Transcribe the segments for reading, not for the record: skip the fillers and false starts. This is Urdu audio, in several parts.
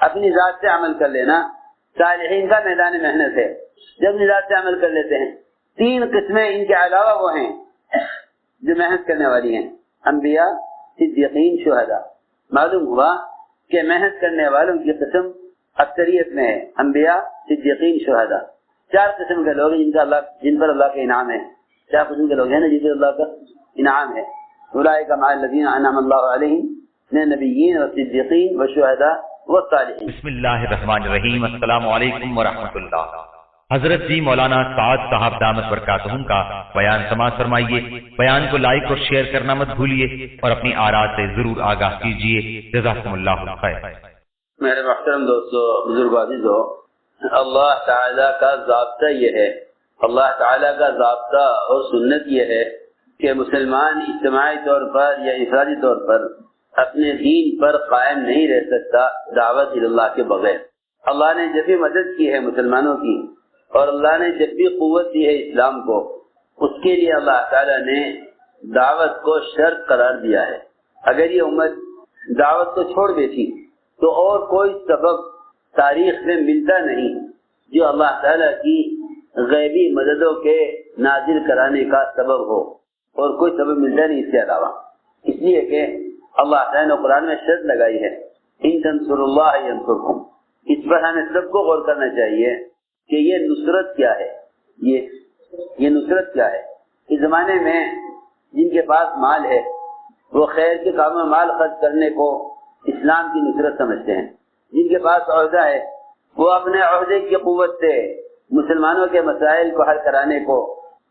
اپنی ذات سے عمل کر لینا صالحین کا میدان محنت ہے، جب اپنی ذات سے عمل کر لیتے ہیں۔ 3 قسمیں ان کے علاوہ وہ ہیں جو محنت کرنے والی ہیں، انبیاء، صدیقین، شہداء۔ معلوم ہوا کہ محنت کرنے والوں کی قسم اکثریت میں ہے، انبیاء، صدیقین، شہداء۔ 4 قسم کے لوگ ہیں جن پر اللہ کا انعام ہے، 4 قسم کے لوگ ہیں جن پر اللہ کا انعام ہے۔ اولئک مع الذین انعم اللہ علیہم من النبیین والصدیقین والشہداء والصالحین۔ بسم اللہ الرحمن الرحیم۔ السلام علیکم ورحمۃ اللہ۔ حضرت جی مولانا سعد صاحب دامت برکاتہم کا بیان سماعت فرمائیے۔ بیان کو لائک اور شیئر کرنا مت بھولیے اور اپنی آراء سے ضرور آگاہ کیجیے۔ جزاکم اللہ خیر۔ میرے محترم دوستو، بزرگ عزیزو، اللہ تعالیٰ کا ضابطہ یہ ہے، اللہ تعالیٰ کا ضابطہ اور سنت یہ ہے کہ مسلمان اجتماعی طور پر یا انفرادی طور پر اپنے دین پر قائم نہیں رہ سکتا دعوت اللہ کے بغیر۔ اللہ نے جب بھی مدد کی ہے مسلمانوں کی اور اللہ نے جب بھی قوت دی ہے اسلام کو، اس کے لیے اللہ تعالیٰ نے دعوت کو شرط قرار دیا ہے۔ اگر یہ امت دعوت کو چھوڑ دیتی تو اور کوئی سبب تاریخ میں ملتا نہیں جو اللہ تعالیٰ کی غیبی مددوں کے نازل کرانے کا سبب ہو، اور کوئی سبب ملتا نہیں اس کے علاوہ۔ اس لیے کہ اللہ تعالیٰ نے قرآن میں شرط لگائی ہے، ان تنصروا اللہ ینصرکم۔ اس پر ہمیں سب کو غور کرنا چاہیے کہ یہ نصرت کیا ہے، یہ نصرت کیا ہے۔ اس زمانے میں جن کے پاس مال ہے وہ خیر کے کاموں میں مال خرچ کرنے کو اسلام کی نصرت سمجھتے ہیں، جن کے پاس عہدہ ہے وہ اپنے عہدے کی قوت سے مسلمانوں کے مسائل کو حل کرانے کو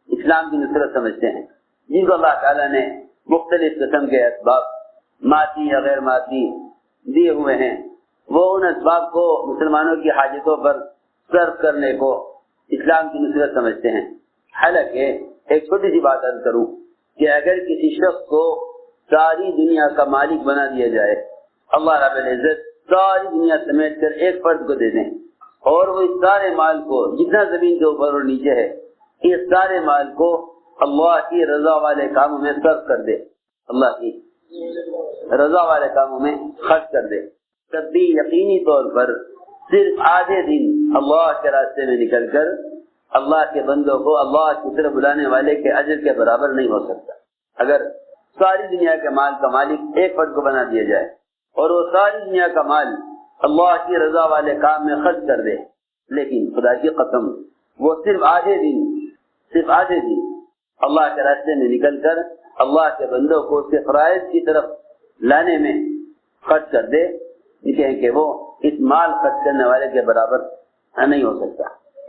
اسلام کی نصرت سمجھتے ہیں۔ جن کو اللہ تعالیٰ نے مختلف قسم کے اسباب مادی یا غیر مادی دیے ہوئے ہیں، وہ ان اسباب کو مسلمانوں کی حاجتوں پر صرف کرنے کو اسلام کی نصرت سمجھتے ہیں۔ حالانکہ ایک چھوٹی سی بات عرض کروں کہ اگر کسی شخص کو ساری دنیا کا مالک بنا دیا جائے، اللہ رب العزت ساری دنیا سمیٹ کر ایک فرد کو دے دیں اور وہ اس سارے مال کو، جتنا زمین کے اوپر اور نیچے ہے، اس سارے مال کو اللہ کی رضا والے کاموں میں صرف کر دے، اللہ کی رضا والے کاموں میں خرچ کر دے، تب بھی یقینی طور پر صرف آدھے دن اللہ کے راستے میں نکل کر اللہ کے بندوں کو اللہ کی طرف بلانے والے کے اجر کے برابر نہیں ہو سکتا۔ اگر ساری دنیا کے مال کا مالک ایک فرد کو بنا دیا جائے اور وہ ساری دنیا کا مال اللہ کی رضا والے کام میں خرچ کر دے، لیکن خدا کی قسم وہ صرف آدھے دن اللہ کے راستے میں نکل کر اللہ کے بندوں کو اس کے فرائض کی طرف لانے میں خرچ کر دے، دیکھیں کہ وہ اس مال خرچ کرنے والے کے برابر نہیں ہو سکتا۔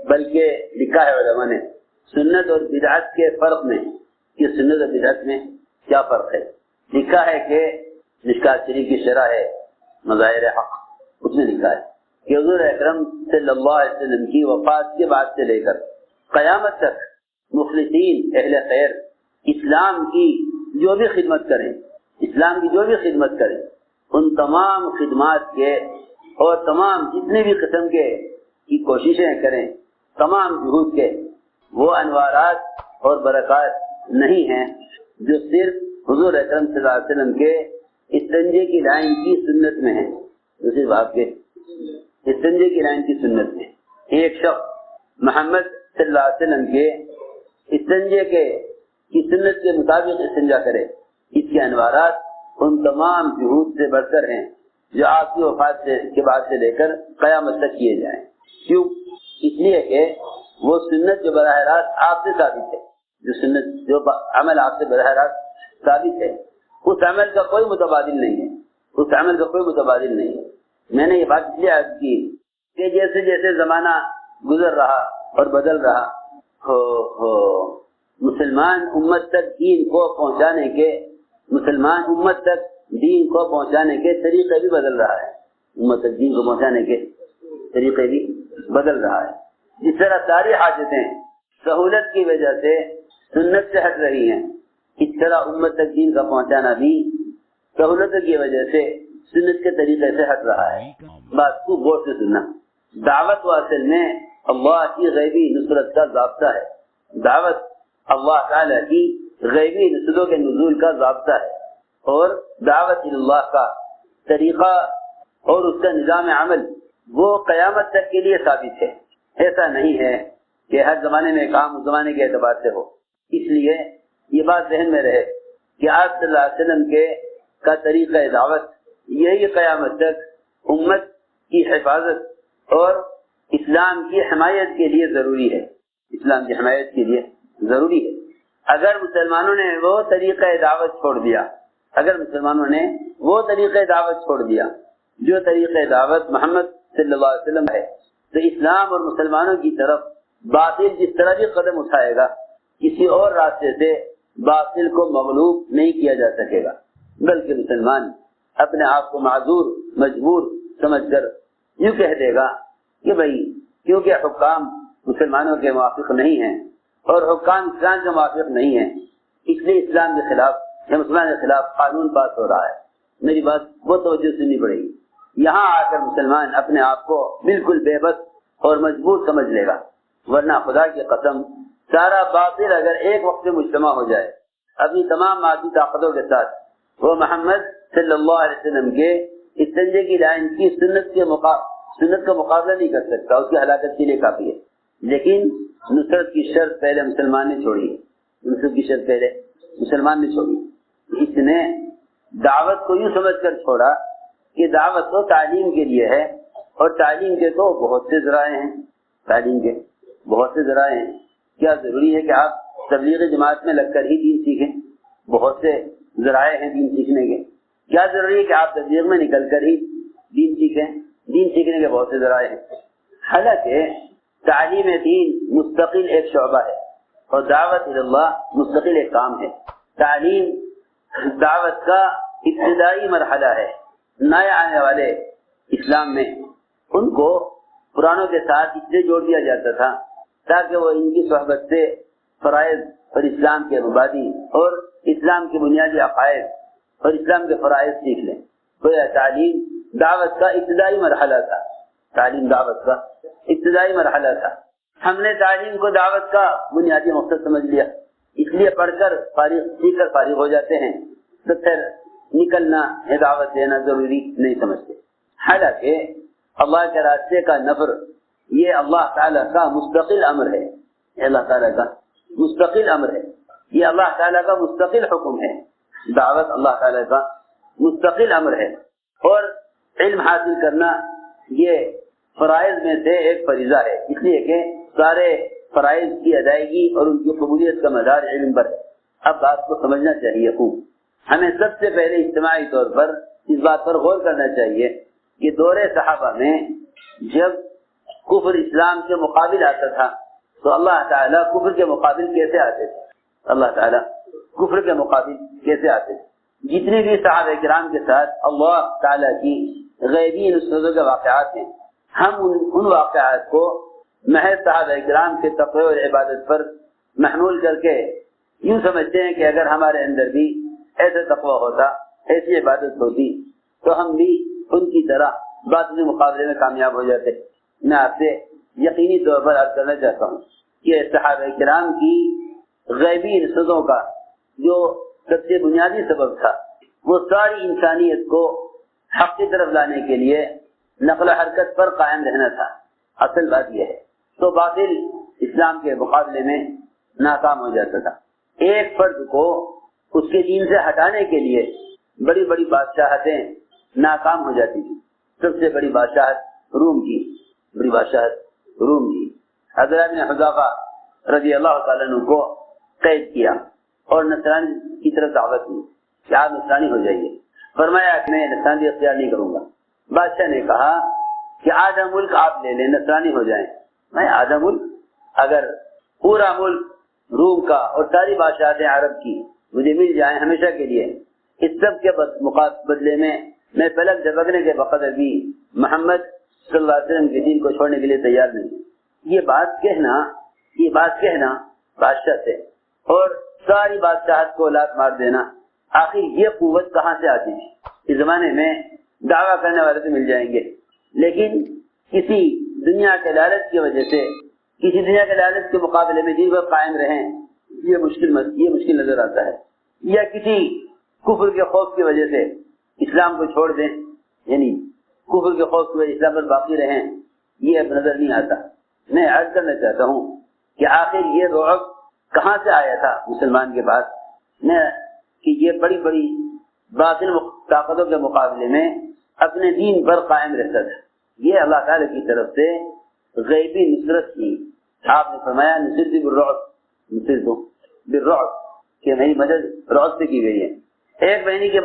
بلکہ لکھا ہے علماء نے سنت اور بدعت کے فرق میں کہ سنت اور بدعت میں کیا فرق ہے۔ لکھا ہے کہ مشکات شریف کی شرح ہے مظاہر حق، اس میں لکھا ہے کہ حضور اکرم صلی اللہ علیہ وسلم کی وفات کے بعد سے لے کر قیامت تک مخلصین اہل خیر اسلام کی جو بھی خدمت کریں ان تمام خدمات کے اور تمام جتنے بھی قسم کے کی کوششیں کریں، تمام جہود کے، وہ انوارات اور برکات نہیں ہیں جو صرف حضور اکرم صلی اللہ علیہ وسلم کے استنجے کی لائن کی سنت میں ہے، جو صرف آپ کے استنجے کی لائن کی سنت میں۔ ایک شخص محمد صلی اللہ علیہ وسلم کے استنجے کی سنت کے مطابق استنجا کرے، اس کے انوارات ان تمام جہود سے بڑھ کر ہیں جو آپ کی وفات کے بعد سے لے کر قیامت تک کیے جائیں۔ کیوں؟ اس لیے کہ وہ سنت جو براہ راست آپ سے ثابت ہے، جو عمل آپ سے براہ راست ثابت ہے، اس عمل کا کوئی متبادل نہیں ہے۔ میں نے یہ بات اس لیے عرض کی کہ جیسے جیسے زمانہ گزر رہا اور بدل رہا مسلمان امت تک دین کو پہنچانے کے طریقے بھی بدل رہا ہے، امت تک دین کو پہنچانے کے طریقے بھی بدل رہا ہے۔ جس طرح ساری حاجتیں سہولت کی وجہ سے سنت سے ہٹ رہی ہیں، اس طرح امت تک دین کا پہنچانا بھی سہولت کی وجہ سے سنت کے طریقے سے ہٹ رہا ہے۔ بات کو غور سے سننا، دعوت واصل میں اللہ کی غیبی نصرت کا ضابطہ ہے، دعوت اللہ تعالی کی غیبی نصرتوں کے نزول کا ضابطہ ہے، اور دعوت اللہ کا طریقہ اور اس کا نظام عمل وہ قیامت تک کے لیے ثابت ہے. ایسا نہیں ہے کہ ہر زمانے میں کام اس زمانے کے اعتبار سے ہو. اس لیے یہ بات ذہن میں رہے کہ آپ صلی اللہ علیہ وسلم کا طریقہ دعوت یہی قیامت تک امت کی حفاظت اور اسلام کی حمایت کے لیے ضروری ہے. اسلام کی حمایت کے لیے ضروری ہے. اگر مسلمانوں نے وہ طریقہ دعوت چھوڑ دیا، اگر مسلمانوں نے وہ طریقہ دعوت چھوڑ دیا جو طریقہ دعوت محمد صلی اللہ علیہ وسلم ہے، تو اسلام اور مسلمانوں کی طرف باطل جس طرح بھی قدم اٹھائے گا، کسی اور راستے سے باطل کو مغلوب نہیں کیا جا سکے گا، بلکہ مسلمان اپنے آپ کو معذور مجبور سمجھ کر یوں کہہ دے گا کہ بھائی کیونکہ حکام مسلمانوں کے موافق نہیں ہیں اور حکام اسلام کے موافق نہیں ہیں، اس لیے اسلام کے خلاف یا مسلمان کے خلاف قانون پاس ہو رہا ہے. میری بات وہ توجہ سننی پڑے گی. یہاں آ کر مسلمان اپنے آپ کو بالکل بے بس اور مجبور سمجھ لے گا، ورنہ خدا کی قسم سارا باطل اگر ایک وقت میں مجتمع ہو جائے اپنی تمام مادی طاقتوں کے ساتھ، وہ محمد صلی اللہ علیہ وسلم کے استنجے کی لائن کی سنت کا مقابلہ نہیں کر سکتا، اس کی ہلاکت کے لیے کافی ہے. لیکن نصرت کی شرط پہلے مسلمان نے چھوڑی ہے. نصرت کی شرط پہلے مسلمان نے چھوڑی. اس نے دعوت کو یوں سمجھ کر چھوڑا کہ دعوت تو تعلیم کے لیے ہے، اور تعلیم کے تو بہت سے ذرائع ہیں. تعلیم کے بہت سے ذرائع ہیں. کیا ضروری ہے کہ آپ تبلیغ جماعت میں لگ کر ہی دین سیکھیں؟ بہت سے ذرائع ہیں دین سیکھنے کے. کیا ضروری ہے کہ آپ تبلیغ میں نکل کر ہی دین سیکھیں؟ دین سیکھنے کے بہت سے ذرائع ہیں. حالانکہ تعلیم دین مستقل ایک شعبہ ہے اور دعوت اللہ مستقل ایک کام ہے. تعلیم دعوت کا ابتدائی مرحلہ ہے. نئے آنے والے اسلام میں ان کو پرانوں کے ساتھ اس لیے جوڑ دیا جاتا تھا تاکہ وہ ان کی صحبت سے فرائض اور اسلام کے مبادی اور اسلام کے بنیادی عقائد اور اسلام کے فرائض سیکھ لیں. تو یہ تعلیم دعوت کا ابتدائی مرحلہ تھا. تعلیم دعوت کا ابتدائی مرحلہ تھا. ہم نے تعلیم کو دعوت کا بنیادی مقصد سمجھ لیا، اس لیے پڑھ کر سیکھ کر فارغ ہو جاتے ہیں، تو پھر نکلنا ہے دعوت دینا ضروری نہیں سمجھتے. حالانکہ اللہ کے راستے کا نفر یہ اللہ تعالیٰ کا مستقل امر ہے. اللہ تعالیٰ کا مستقل امر ہے. یہ اللہ تعالیٰ کا مستقل حکم ہے. دعوت اللہ تعالیٰ کا مستقل امر ہے. اور علم حاصل کرنا یہ فرائض میں سے ایک فریضہ ہے، اس لیے کہ سارے فرائض کی ادائیگی اور ان کی قبولیت کا مدار علم پر ہے. اب بات کو سمجھنا چاہیے خوب. ہمیں سب سے پہلے اجتماعی طور پر اس بات پر غور کرنا چاہیے کہ دور صحابہ میں جب کفر اسلام کے مقابل آتا تھا تو اللہ تعالیٰ کفر کے مقابل کیسے آتے تھے؟ اللہ تعالیٰ کفر کے مقابل کیسے آتے تھے؟ جتنے بھی صحابہ کرام کے ساتھ اللہ تعالیٰ کی غیبی نصرتوں کے واقعات ہیں، ہم ان واقعات کو محض صحابہ کرام کے تقوی اور عبادت پر محمول کر کے یوں سمجھتے ہیں کہ اگر ہمارے اندر بھی ایسا تقوی ہوتا، ایسی عبادت ہوتی تو ہم بھی ان کی طرح باطلی مقابلے میں کامیاب ہو جاتے. میں آپ سے یقینی طور پر عرض کرنا چاہتا ہوں کہ صحابہ کرام کی غیبی نصرتوں کا جو سب سے بنیادی سبب تھا وہ ساری انسانیت کو حق کی طرف لانے کے لیے نقل و حرکت پر قائم رہنا تھا. اصل بات یہ ہے تو باطل اسلام کے مقابلے میں ناکام ہو جاتا تھا. ایک فرد کو اس کے دین سے ہٹانے کے لیے بڑی بڑی بادشاہتیں ناکام ہو جاتی تھی. سب سے بڑی بادشاہت روم کی، بڑی بادشاہت روم کی. حضرت نے حذیفہ رضی اللہ تعالیٰ عنہ کو قید کیا اور نصرانی کی طرف دعوت دی کہ آپ نصرانی ہو جائیے. فرمایا کہ میں نصرانی اختیار نہیں کروں گا. بادشاہ نے کہا کہ آدھا ملک آپ لے لیں، نصرانی ہو جائیں. میں آدھا ملک؟ اگر پورا ملک روم کا اور ساری بادشاہتیں عرب کی مجھے مل جائیں ہمیشہ کے لیے، اس سب کے بدلے میں پلک جھپکنے کے بقدر بھی محمد صلی اللہ علیہ وسلم کے دین کو چھوڑنے کے لیے تیار نہیں. یہ بات کہنا بادشاہ سے اور ساری بادشاہت کو لات مار دینا، آخر یہ قوت کہاں سے آتی تھی؟ اس زمانے میں دعویٰ کرنے والے تو مل جائیں گے، لیکن کسی دنیا کے لالچ کی وجہ سے، کسی دنیا کے لالچ کے مقابلے میں دین پر قائم رہیں، یہ مشکل نظر آتا ہے. یا کسی کفر کے خوف کی وجہ سے اسلام کو چھوڑ دیں، یعنی کفر کے خوف میں اسلام پر باقی رہیں، یہ اب نظر نہیں آتا۔ میں عرض کرنا چاہتا ہوں کہ آخر یہ رعب کہاں سے آیا تھا مسلمان کے پاس، کہ یہ بڑی بڑی باطل طاقتوں کے مقابلے میں اپنے دین پر قائم رہتا تھا۔ یہ اللہ تعالی کی طرف سے غیبی نصرت تھی۔ آپ نے فرمایا نصرت بالرعب، نصرت بالرعب، کہ میری مدد رعب سے کی گئی ہے۔ ایک مہینے کے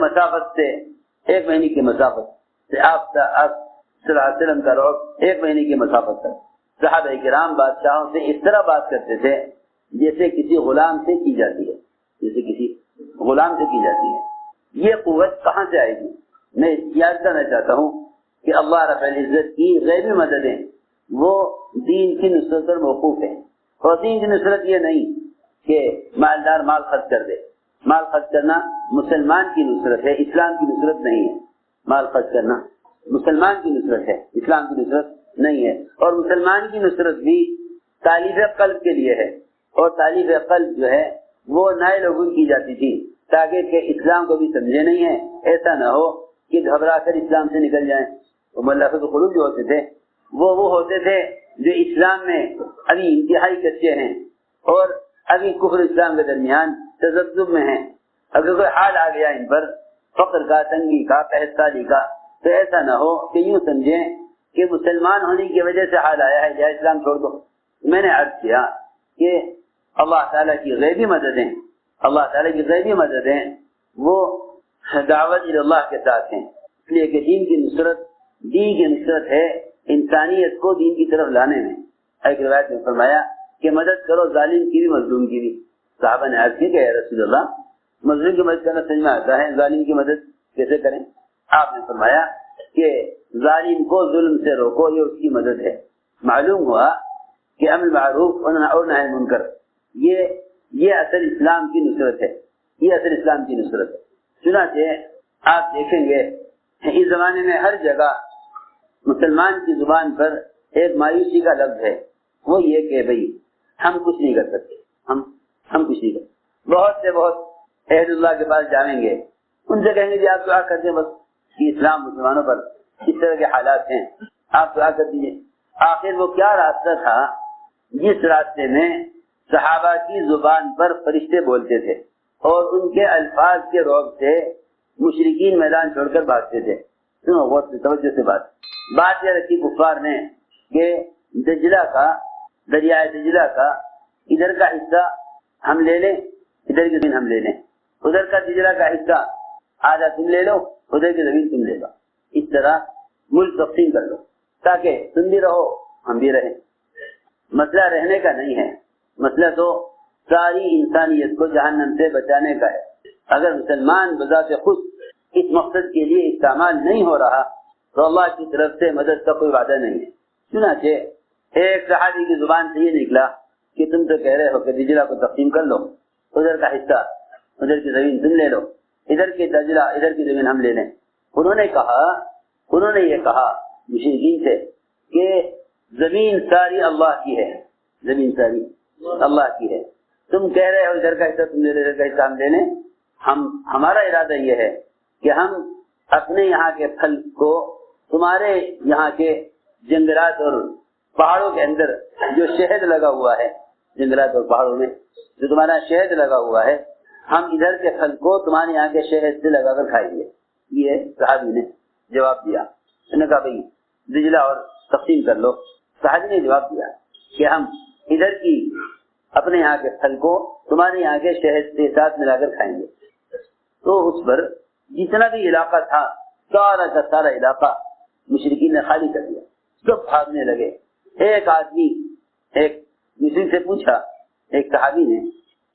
مسافت سے آپ صلی اللہ علیہ وسلم کا رعب ایک مہینے کی مسافت تک۔ صحابہ کرام بادشاہوں سے اس طرح بات کرتے تھے جیسے کسی غلام سے کی جاتی ہے، یہ قوت کہاں سے آئے گی؟ میں یاد کرنا چاہتا ہوں کہ اللہ رب العزت کی غیبی مددیں وہ دین کی نصرت پر موقوف ہیں، اور دین کی نصرت یہ نہیں کہ مالدار مال خرچ کر دے۔ مال خرچ کرنا مسلمان کی نصرت ہے، اسلام کی نصرت نہیں ہے۔ مال خرچ کرنا مسلمان کی نصرت ہے، اسلام کی نصرت نہیں ہے۔ اور مسلمان کی نصرت بھی تالیف قلب کے لیے ہے، اور تالیف قلب جو ہے وہ نئے لوگوں کی جاتی تھی تاکہ کہ اسلام کو بھی سمجھے نہیں ہے، ایسا نہ ہو کہ گھبرا کر اسلام سے نکل جائیں۔ ملافظ القلوب جو ہوتے تھے وہ ہوتے تھے جو اسلام میں ابھی انتہائی کچے ہیں اور ابھی کفر اسلام کے درمیان تذبذب میں ہیں۔ اگر کوئی حال آ گیا ان پر فقر کا، تنگی کا، قحط کا، تو ایسا نہ ہو کہ یوں سمجھیں کہ مسلمان ہونے کی وجہ سے حال آیا ہے، یا اسلام چھوڑ دو۔ میں نے عرض کیا کہ اللہ تعالیٰ کی غیبی مددیں وہ دعوت اللہ کے ساتھ ہیں، اس لیے کہ دین کی نصرت ہے انسانیت کو دین کی طرف لانے میں۔ ایک روایت میں فرمایا کہ مدد کرو ظالم کی بھی مظلوم کی بھی۔ صحابہ نے عرض کی کہ اے رسول اللہ، مظلوم کی مدد کرنا سمجھ میں آتا ہے، ظالم کی مدد کیسے کریں؟ آپ نے فرمایا کہ ظالم کو ظلم سے روکو، یہ اس کی مدد ہے۔ معلوم ہوا کہ امر معروف اور نہی منکر یہ اصل اسلام کی نصرت ہے، چنانچہ آپ دیکھیں گے اس زمانے میں ہر جگہ مسلمان کی زبان پر ایک مایوسی کا لفظ ہے، وہ یہ کہ بھئی ہم کچھ نہیں کر سکتے، ہم کچھ نہیں کر سکتے۔ بہت عہد اللہ کے پاس جائیں گے، ان سے کہیں گے جی آپ دعا کر دیں بس کہ اسلام مسلمانوں پر اس طرح کے حالات ہیں، آپ دعا کر دیجیے۔ آخر وہ کیا راستہ تھا جس راستے میں صحابہ کی زبان پر فرشتے بولتے تھے اور ان کے الفاظ کے رعب سے مشرکین میدان چھوڑ کر بھاگتے تھے؟ سنو بہت توجہ سے بات یہ رکھی کفار نے کہ دریائے دجلہ کا ادھر کا حصہ ہم لے لیں، ادھر کی زمین ہم لے لیں، ادھر کا دجلہ کا حصہ آدھا تم لے لو، ادھر کی زمین تم لے لو، اس طرح ملک تقسیم کر لو تاکہ تم بھی رہو ہم بھی رہیں۔ مسئلہ رہنے کا نہیں ہے، مسئلہ تو ساری انسانیت کو جہنم سے بچانے کا ہے۔ اگر مسلمان بذات خود اس مقصد کے لیے استعمال نہیں ہو رہا تو اللہ کی طرف سے مدد کا کوئی وعدہ نہیں ہے۔ چنانچہ ایک صحابی کی زبان سے یہ نکلا کہ تم تو کہہ رہے ہو کہ دجلہ کو تقسیم کر لو، ادھر کا حصہ ادھر کی زمین تم لے لو، ادھر کی دجلہ ادھر کی زمین ہم لے لیں۔ انہوں نے یہ کہا مشرکین سے کہ زمین ساری اللہ کی ہے، زمین ساری اللہ کی ہے، تم کہہ رہے ہو ادھر کا حصہ تم لے لو، ادھر کا حصہ ہم لے لیں۔ ہمارا ارادہ یہ ہے کہ ہم اپنے یہاں کے پھل کو تمہارے یہاں کے جنگلات اور پہاڑوں کے اندر جو شہد لگا ہوا ہے، جنگلات اور پہاڑوں میں جو تمہارا شہد لگا ہوا ہے، ہم ادھر کے پھل کو تمہارے یہاں کے شہد سے لگا کر کھائیں گے۔ یہ صحابی نے جواب دیا، انہوں نے کہا بھائی دجلہ اور تقسیم کر لو۔ صحابی نے جواب دیا کہ ہم ادھر کی اپنے یہاں کے پھل کو تمہارے یہاں کے شہد کے ساتھ ملا کر کھائیں گے۔ تو اس پر جتنا بھی علاقہ تھا سارا کا سارا علاقہ مشرکین نے خالی کر دیا، سب بھاگنے لگے۔ ایک آدمی ایک دوسرے سے پوچھا، ایک صحابی نے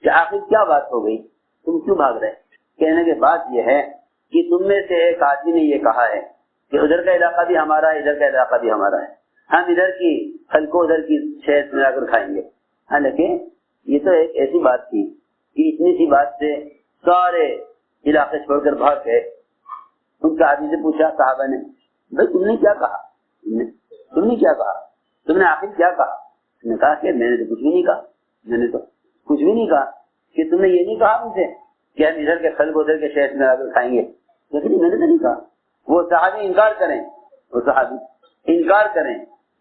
کہ آخر کیا بات ہو گئی، تم کیوں بھاگ رہے؟ کہنے کے بات یہ ہے کہ تم میں سے ایک آدمی نے یہ کہا ہے کہ ادھر کا علاقہ بھی ہمارا ہے، ادھر کا علاقہ بھی ہمارا ہے، ہم ادھر کی پھل کو ادھر کی شہد ملا کر کھائیں گے۔ حالانکہ یہ تو ایک ایسی بات تھی کہ اتنی سی بات سے سارے علاقے چھوڑ کر بھاگ گئے۔ ان صحابی سے پوچھا صحابہ نے، بھائی تم نے کیا کہا، تم نے کیا کہا، تم نے آخر کیا کہا؟ نے کہا کہ میں نے تو کچھ بھی نہیں کہا، میں نے تو کچھ بھی نہیں کہا، کہ تم نے یہ نہیں کہا مجھے کہ ہم ادھر کے پھل کو ادھر کے شہد میں لا کر کھائیں گے، لیکن میں نے تو نہیں کہا۔ وہ صحابی انکار کریں وہ صحابی انکار کریں.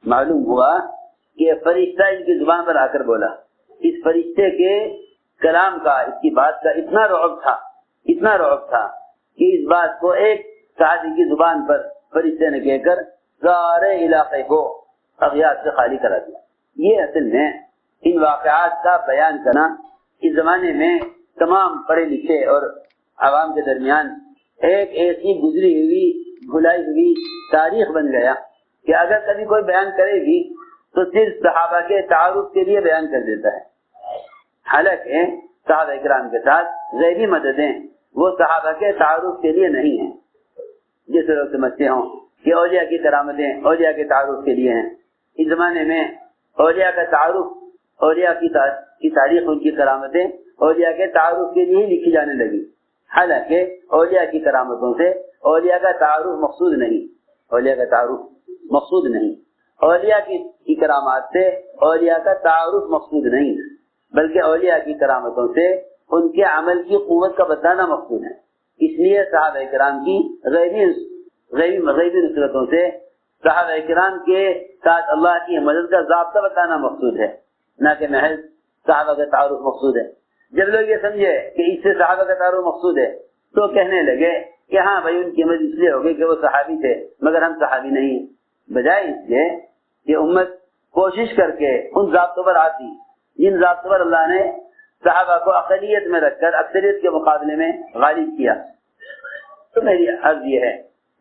معلوم ہوا کہ فرشتہ ان کی زبان پر آ کر بولا. اس فرشتے کے کلام کا، اس کی بات کا اتنا رعب تھا کہ اس بات کو ایک صحابی کی زبان پر فرشتے نے کہہ کر سارے علاقے کو اغیار سے خالی کرا دیا. یہ اصل میں ان واقعات کا بیان کرنا اس زمانے میں تمام پڑھے لکھے اور عوام کے درمیان ایک ایسی گزری ہوئی بھلائی ہوئی تاریخ بن گیا کہ اگر کبھی کوئی بیان کرے گی تو صرف صحابہ کے تعارف کے لیے بیان کر دیتا ہے. حالانکہ صحابہ کرام کے ساتھ غیبی مددیں وہ صحابہ کے تعارف کے لیے نہیں ہیں. جیسے لوگ سمجھتے ہوں کہ اولیاء کی کرامتیں اولیاء کے تعارف کے لیے ہیں. اس زمانے میں اولیاء کا تعارف، اولیاء کی تاریخ، ان کی کرامتیں اولیاء کے تعارف کے لیے لکھی جانے لگی. حالانکہ اولیاء کی کرامتوں سے اولیاء کا تعارف مقصود نہیں. اولیاء کی کرامات سے اولیاء کا تعارف مقصود نہیں، بلکہ اولیاء کی کرامتوں سے ان کے عمل کی قوت کا بتانا مقصود ہے. اس لیے صحابہ کرام کی غیبی نصرتوں سے صحابہ کرام کے ساتھ اللہ کی مدد کا ضابطہ بتانا مقصود ہے، نہ کہ محض صحابہ کا تعارف مقصود ہے. جب لوگ یہ سمجھے کہ اس سے صحابہ کا تعارف مقصود ہے تو کہنے لگے کہ ہاں بھائی ان کی مدد اس لیے ہوگی کہ وہ صحابی تھے مگر ہم صحابی نہیں ہیں. بجائے اس کے کہ امت کوشش کر کے ان ضابطوں پر آتی جن ضابطوں پر اللہ نے صحابہ کو اقلیت میں رکھ کر اکثریت کے مقابلے میں غالب کیا. تو میری عرض یہ ہے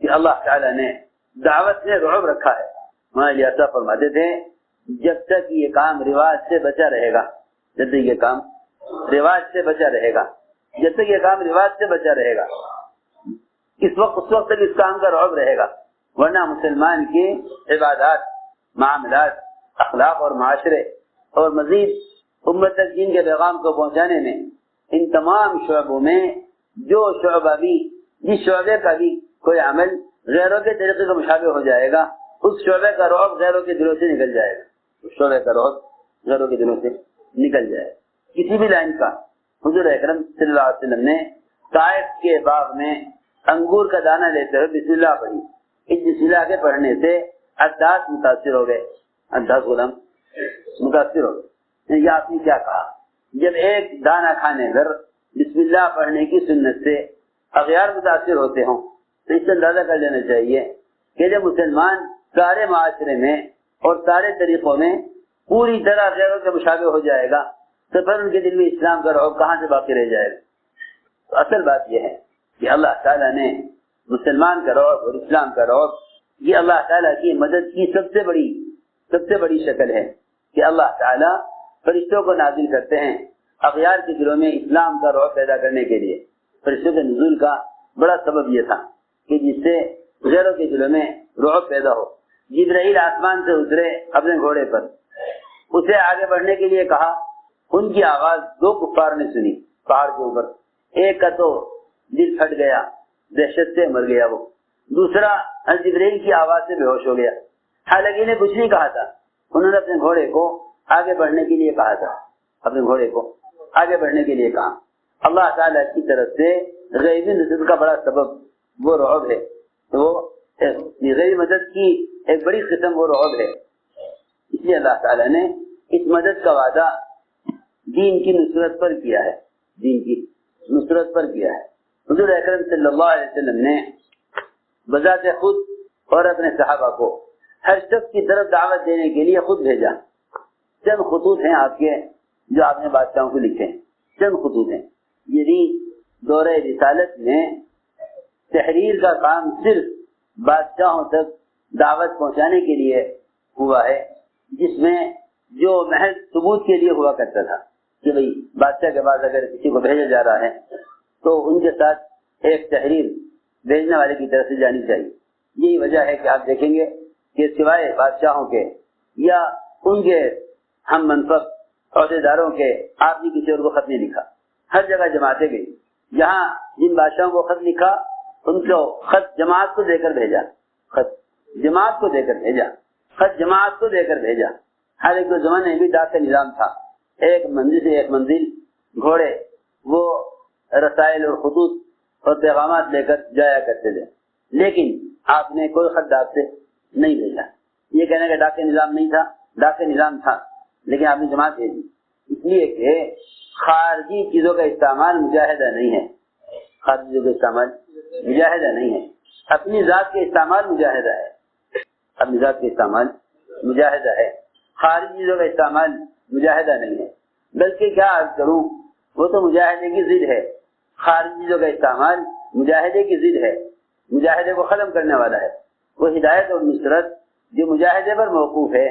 کہ اللہ تعالیٰ نے دعوت میں رعب رکھا ہے. ہمارے لیے ایسا فرماتے تھے جب تک یہ کام رواج سے بچا رہے گا، جب تک یہ کام رواج سے بچا رہے گا اس وقت تک اس کام کا رعب رہے گا. ورنہ مسلمان کی عبادات، معاملات، اخلاق اور معاشرے اور مزید امت تک دین کے پیغام کو پہنچانے میں ان تمام شعبوں میں جو شعبہ بھی، جس شعبے کا بھی کوئی عمل غیروں کے طریقے کا مشابہ ہو جائے گا، اس شعبے کا رعب غیروں کے دلوں سے نکل جائے گا. کسی بھی لائن کا حضور اکرم صلی اللہ علیہ وسلم نے طائف کے باغ میں انگور کا دانہ لیتے ہوئے بسم اللہ پڑھی. اس بسم اللہ کے پڑھنے سے عداس متاثر ہو گئے، عداس غلام متاثر ہو گئے. یہ آپ نے کیا کہا؟ جب ایک دانہ کھانے پر بسم اللہ پڑھنے کی سنت سے اغیار متاثر ہوتے ہوں تو اس سے اندازہ کر لینا چاہیے کہ جب مسلمان سارے معاشرے میں اور سارے طریقوں میں پوری طرح غیروں کے مشابہ ہو جائے گا تو پھر ان کے دل میں اسلام کا رعب کہاں سے باقی رہ جائے گا. تو اصل بات یہ ہے کہ اللہ تعالیٰ نے مسلمان کا رعب اور اسلام کا رعب، یہ اللہ تعالیٰ کی مدد کی سب سے بڑی شکل ہے کہ اللہ تعالیٰ فرشتوں کو نازل کرتے ہیں اغیار کے دلوں میں اسلام کا رعب پیدا کرنے کے لیے. فرشتوں کے نزول کا بڑا سبب یہ تھا کہ جس سے غیروں کے دلوں میں رعب پیدا ہو. جبرائیل آسمان سے اترے اپنے گھوڑے پر، اسے آگے بڑھنے کے لیے کہا. ان کی آواز دو کفار نے سنی پہاڑ کے اوپر. ایک کا تو دل پھٹ گیا، دہشت سے مر گیا، وہ دوسرا جبرائیل کی آواز سے بے ہوش ہو گیا. حالانکہ انہیں کچھ نہیں کہا تھا، انہوں نے اپنے گھوڑے کو آگے بڑھنے کے لیے کہا. اللہ تعالیٰ کی طرف سے غیبی نصرت کا بڑا سبب وہ رعب ہے. تو غیبی مدد کی ایک بڑی قسم وہ رعب ہے. اس لیے اللہ تعالیٰ نے اس مدد کا وعدہ دین کی نصرت پر کیا ہے. حضور اکرم صلی اللہ علیہ وسلم نے بذات خود اور اپنے صحابہ کو ہر شخص کی طرف دعوت دینے کے لیے خود بھیجا. چند خطوط ہیں آپ کے جو آپ نے بادشاہوں کو لکھے ہیں. چند خطوط ہیں. یعنی دورہ رسالت میں تحریر کا کام صرف بادشاہوں تک دعوت پہنچانے کے لیے ہوا ہے، جس میں جو محض ثبوت کے لیے ہوا کرتا تھا کہ بھئی بادشاہ کے بعد اگر کسی کو بھیجا جا رہا ہے تو ان کے ساتھ ایک تحریر بھیجنے والے کی طرف سے جانی چاہیے. یہی وجہ ہے کہ آپ دیکھیں گے کہ سوائے بادشاہوں کے یا ان کے ہم منصب عہدے داروں کے آپ نے کسی اور کو خط نہیں لکھا. ہر جگہ جماعتیں گئی، جہاں جن بادشاہوں کو خط لکھا ان کو خط جماعت کو دے کر بھیجا. حالانکہ اس زمانے میں بھی ڈاک کا نظام تھا. ایک منزل سے ایک منزل گھوڑے وہ رسائل اور خطوط اور پیغامات لے کر جایا کرتے تھے. لیکن آپ نے کوئی خط ڈاک سے نہیں بھیجا. یہ کہنے کا ڈاک نظام نہیں تھا، ڈاک نظام تھا لیکن آپ نے جماعت بھیجی، اس لیے کہ خارجی چیزوں کا استعمال مجاہدہ نہیں ہے. خارجی چیزوں کا استعمال مجاہدہ نہیں ہے، اپنی ذات کے استعمال مجاہدہ ہے. اپنی ذات کے استعمال مجاہدہ ہے، خارجی چیزوں کا استعمال مجاہدہ نہیں ہے. بلکہ کیا عرض کروں، وہ تو مجاہدے کی ضد ہے. خارجی چیزوں کا استعمال مجاہدے کی ضد ہے، مجاہدے کو ختم کرنے والا ہے. وہ ہدایت اور نصرت جو مجاہدے پر موقوف ہے،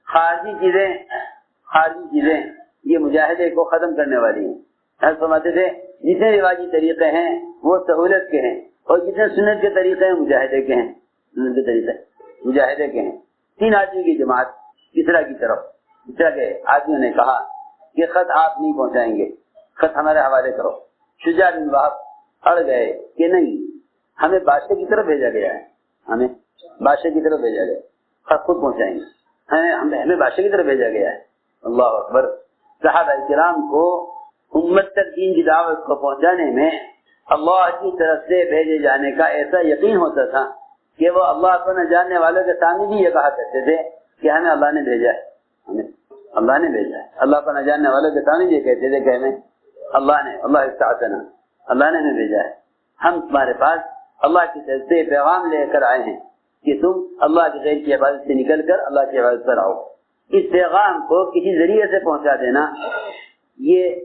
خارجی چیزیں یہ مجاہدے کو ختم کرنے والی ہیں. حضرت فرماتے تھے جتنے رواجی طریقے ہیں وہ سہولت کے ہیں، اور جتنے سنت کے طریقے ہیں مجاہدے کے ہیں. سنت کے طریقے مجاہدے کے ہیں. 3 آدمی کی جماعت کسرا کی طرف، کسرا کے آدمیوں نے کہا کہ خط آپ نہیں پہنچائیں گے، خط ہمارے حوالے کرو. شجاع بن وہب اڑ گئے کہ نہیں، ہمیں بادشاہ کی طرف بھیجا گیا ہے، ہمیں بادشاہ کی طرف بھیجا گیا، خط خود پہنچائیں گے، ہمیں بادشاہ کی طرف بھیجا گیا ہے. اللہ اکبر. صحابہ کرام کو امت تک دین کی دعوت کو پہنچانے میں اللہ کی طرف سے بھیجے جانے کا ایسا یقین ہوتا تھا کہ وہ اللہ کو نہ جاننے والوں کے سامنے بھی یہ کہا کرتے تھے کہ ہمیں اللہ نے بھیجا ہے، ہمیں اللہ نے بھیجا ہے. اللہ کو نہ جاننے والوں کے سامنے یہ کہتے تھے کہ ہمیں اللہ استعانہ، اللہ نے ہمیں بھیجا ہے. ہم تمہارے پاس اللہ کی طرف سے پیغام لے کر آئے ہیں کہ تم اللہ کے غیر کی عبادت سے نکل کر اللہ کی عبادت پر آؤ. اس پیغام کو کسی ذریعے سے پہنچا دینا یہ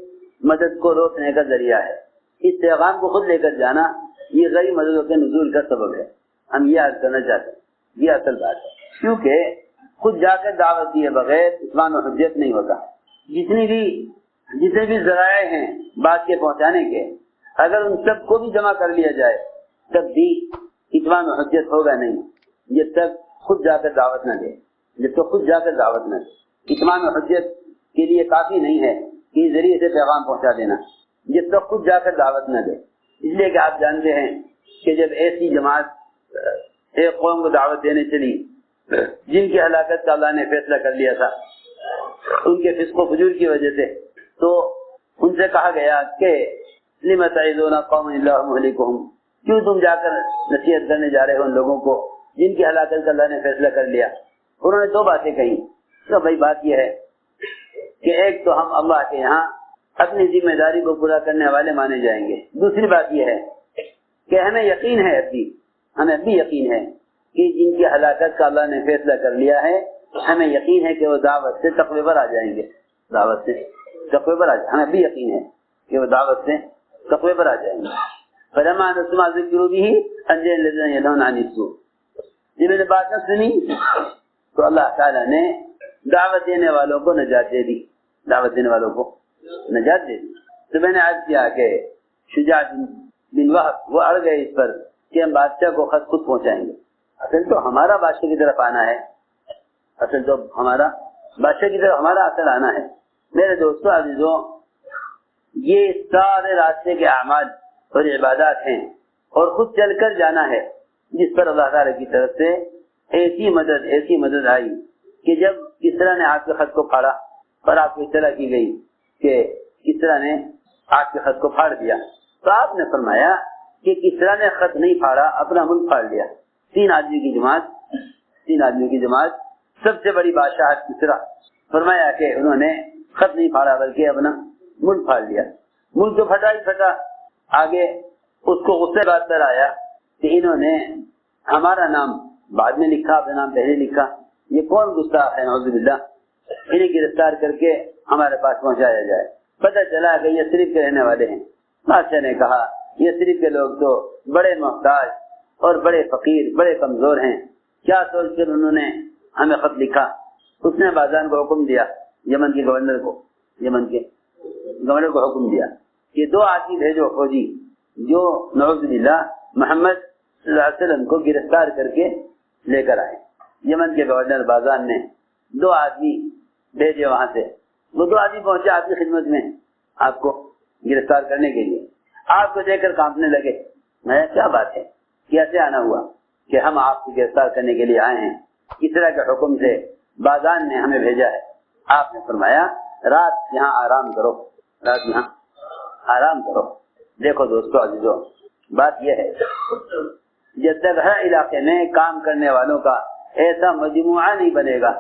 مدد کو روکنے کا ذریعہ ہے. اس پیغام کو خود لے کر جانا یہ غیر مددوں کے نزول کا سبب ہے. ہم یہ عرض کرنا چاہتے ہیں، یہ اصل بات ہے. کیونکہ خود جا کر دعوت دیے بغیر اسلام و حجت نہیں ہوتا. جتنے بھی ذرائع ہیں بات کے پہنچانے کے، اگر ان سب کو بھی جمع کر لیا جائے تب بھی اتمام حجت ہوگا نہیں جب تک خود جا کر دعوت نہ دے. جب تک خود جا کر دعوت نہ دے اتمام حجت کے لیے کافی نہیں ہے کہ اس ذریعے سے پیغام پہنچا دینا جب تک خود جا کر دعوت نہ دے. اس لیے کہ آپ جانتے ہیں کہ جب ایسی جماعت ایک قوم کو دعوت دینے چلی جن کی ہلاکت کا اللہ نے فیصلہ کر لیا تھا ان کے فسق و فجور کی وجہ سے، تو ان سے کہا گیا کہ لم تعظون قوما اللہ مہلکہم، کیوں تم جا کر نصیحت کرنے جا رہے ہو ان لوگوں کو جن کی ہلاکت کا اللہ نے فیصلہ کر لیا. انہوں نے 2 باتیں کہی. تو بھائی بات یہ ہے کہ ایک تو ہم اللہ کے یہاں اپنی ذمہ داری کو پورا کرنے والے مانے جائیں گے. دوسری بات یہ ہے کہ ہمیں یقین ہے، ہمیں ابھی یقین ہے کہ جن کی ہلاکت کا اللہ نے فیصلہ کر لیا ہے ہمیں یقین ہے کہ وہ دعوت سے تقوی پر آ جائیں گے. دعوت سے تقوی پر آ جائیں، ہمیں ابھی یقین ہے کہ وہ دعوت سے تقوی پر آ جائیں گے. فلما نسمع ذکروا به انجينا الذين ينهون عن السوء. جب میں نے بات نہ سنی تو اللہ تعالیٰ نے دعوت دینے والوں کو نجات دے دی، دعوت دینے والوں کو نجات دے دی. تو میں نے عرض کیا کہ شجاع بن وہب وہ اڑ گئے اس پر کہ ہم بادشاہ کو خط خود پہنچائیں گے. اصل تو ہمارا بادشاہ کی طرف آنا ہے، اصل تو ہمارا بادشاہ کی طرف ہمارا اصل آنا ہے. میرے دوستوں عزیزوں، یہ سارے راستے کے اعمال اور عبادات ہیں اور خود چل کر جانا ہے جس پر اللہ تعالیٰ کی طرف سے ایسی مدد آئی کہ جب کسرا نے آپ کے خط کو پھاڑا اور آپ کو اطلاع کی گئی کہ کسرا نے آپ کے خط کو پھاڑ دیا، تو آپ نے فرمایا کہ کسرا نے خط نہیں پھاڑا، اپنا ملک پھاڑ لیا. 3 آدمی کی جماعت سب سے بڑی بادشاہت کسرا. فرمایا کہ انہوں نے خط نہیں پھاڑا بلکہ اپنا ملک پھاڑ لیا. ملک تو پھٹا ہی پھٹا. آگے اس کو غصے بات پر آیا کہ انہوں نے ہمارا نام بعد میں لکھا، اپنا نام پہلے لکھا. یہ کون گستاخ ہے، نعوذ باللہ. انہیں گرفتار کر کے ہمارے پاس پہنچایا جائے. پتہ چلا کہ یہ صرف کے رہنے والے ہیں. بادشاہ نے کہا یہ صرف کے لوگ تو بڑے محتاج اور بڑے فقیر، بڑے کمزور ہیں. کیا سوچ کر انہوں نے ہمیں خط لکھا. اس نے بازان کو حکم دیا، یمن کے گورنر کو حکم دیا کہ 2 آدمی بھیجو فوجی جو نعوذ باللہ محمد صلی اللہ علیہ وسلم کو گرفتار کر کے لے کر آئے. یمن کے گورنر بازان نے 2 آدمی بھیجے وہاں سے. وہ 2 آدمی پہنچے آپ کی خدمت میں آپ کو گرفتار کرنے کے لیے. آپ کو دیکھ کر کانپنے لگے. میں کیا بات ہے، کیسے آنا ہوا کہ ہم آپ کو گرفتار کرنے کے لیے آئے ہیں، اس طرح کے حکم سے بازان نے ہمیں بھیجا ہے. آپ نے فرمایا رات یہاں آرام کرو، رات یہاں آرام کرو. دیکھو دوستو عزیزو، بات یہ ہے جب تک ہر علاقے میں کام کرنے والوں کا ایسا مجموعہ نہیں بنے گا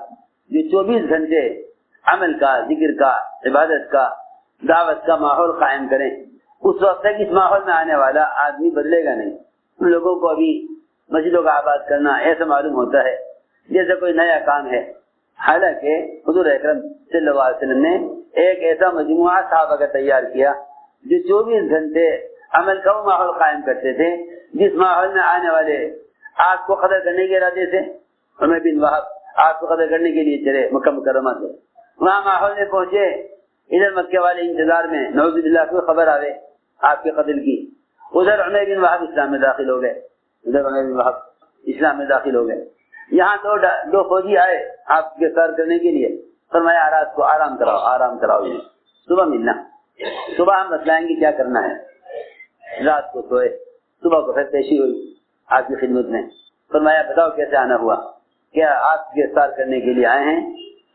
جو 24 گھنٹے عمل کا، ذکر کا، عبادت کا، دعوت کا ماحول قائم کریں۔ اس وقت تک اس ماحول میں آنے والا آدمی بدلے گا نہیں۔ ان لوگوں کو ابھی مسجدوں کا آباد کرنا ایسا معلوم ہوتا ہے جیسے کوئی نیا کام ہے، حالانکہ حضور اکرم صلی اللہ علیہ وسلم نے ایک ایسا مجموعہ صحابہ کا تیار کیا جو 24 گھنٹے عمل کا وہ ماحول قائم کرتے تھے جس ماحول میں آنے والے آگ کو قدر کرنے کے ارادے سے عمر بن وہب آگ کو قدر کرنے کے لیے چلے مکہ مکرمہ سے، وہاں ماحول میں پہنچے، ادھر مکے والے انتظار میں نعوذ باللہ کوئی خبر آوے آپ کے قتل کی، ادھر عمر بن وہب اسلام میں داخل ہو گئے، ادھر عمر بن وہب اسلام میں داخل ہو گئے۔ یہاں دو فوجی آئے آپ کے گرفتار کرنے کے لیے، فرمایا رات کو آرام کراؤ، صبح ملنا، صبح ہم بتلائیں گے کیا کرنا ہے۔ رات کو سوئے، صبح کو پھر پیشی ہوئی آپ کی خدمت میں، فرمایا بتاؤ کیسے آنا ہوا؟ کیا آپ گرفتار کرنے کے لیے آئے ہیں؟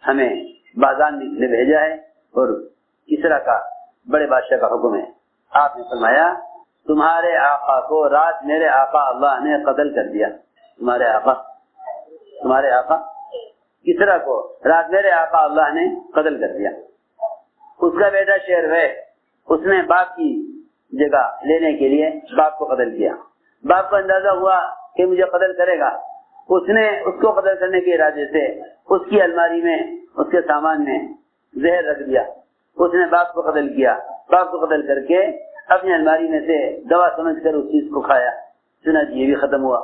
ہمیں بازان نے بھیجا ہے اور کسرا کا بڑے بادشاہ کا حکم ہے۔ آپ نے فرمایا تمہارے آقا کو رات میرے آقا اللہ نے قتل کر دیا، تمہارے آقا کسرا کو رات میرے آقا اللہ نے قتل کر دیا۔ اس کا بیٹا شیر ہے، اس نے باپ کی جگہ لینے کے لیے باپ کو قتل کیا، باپ کو اندازہ ہوا کہ مجھے قتل کرے گا، اس نے اس کو قتل کرنے کے ارادے سے اس کی الماری میں اس کے سامان میں زہر رکھ دیا، اس نے باپ کو قتل کیا، باپ کو قتل کر کے اپنی الماری میں سے دوا سمجھ کر اس چیز کو کھایا، سنا یہ بھی ختم ہوا،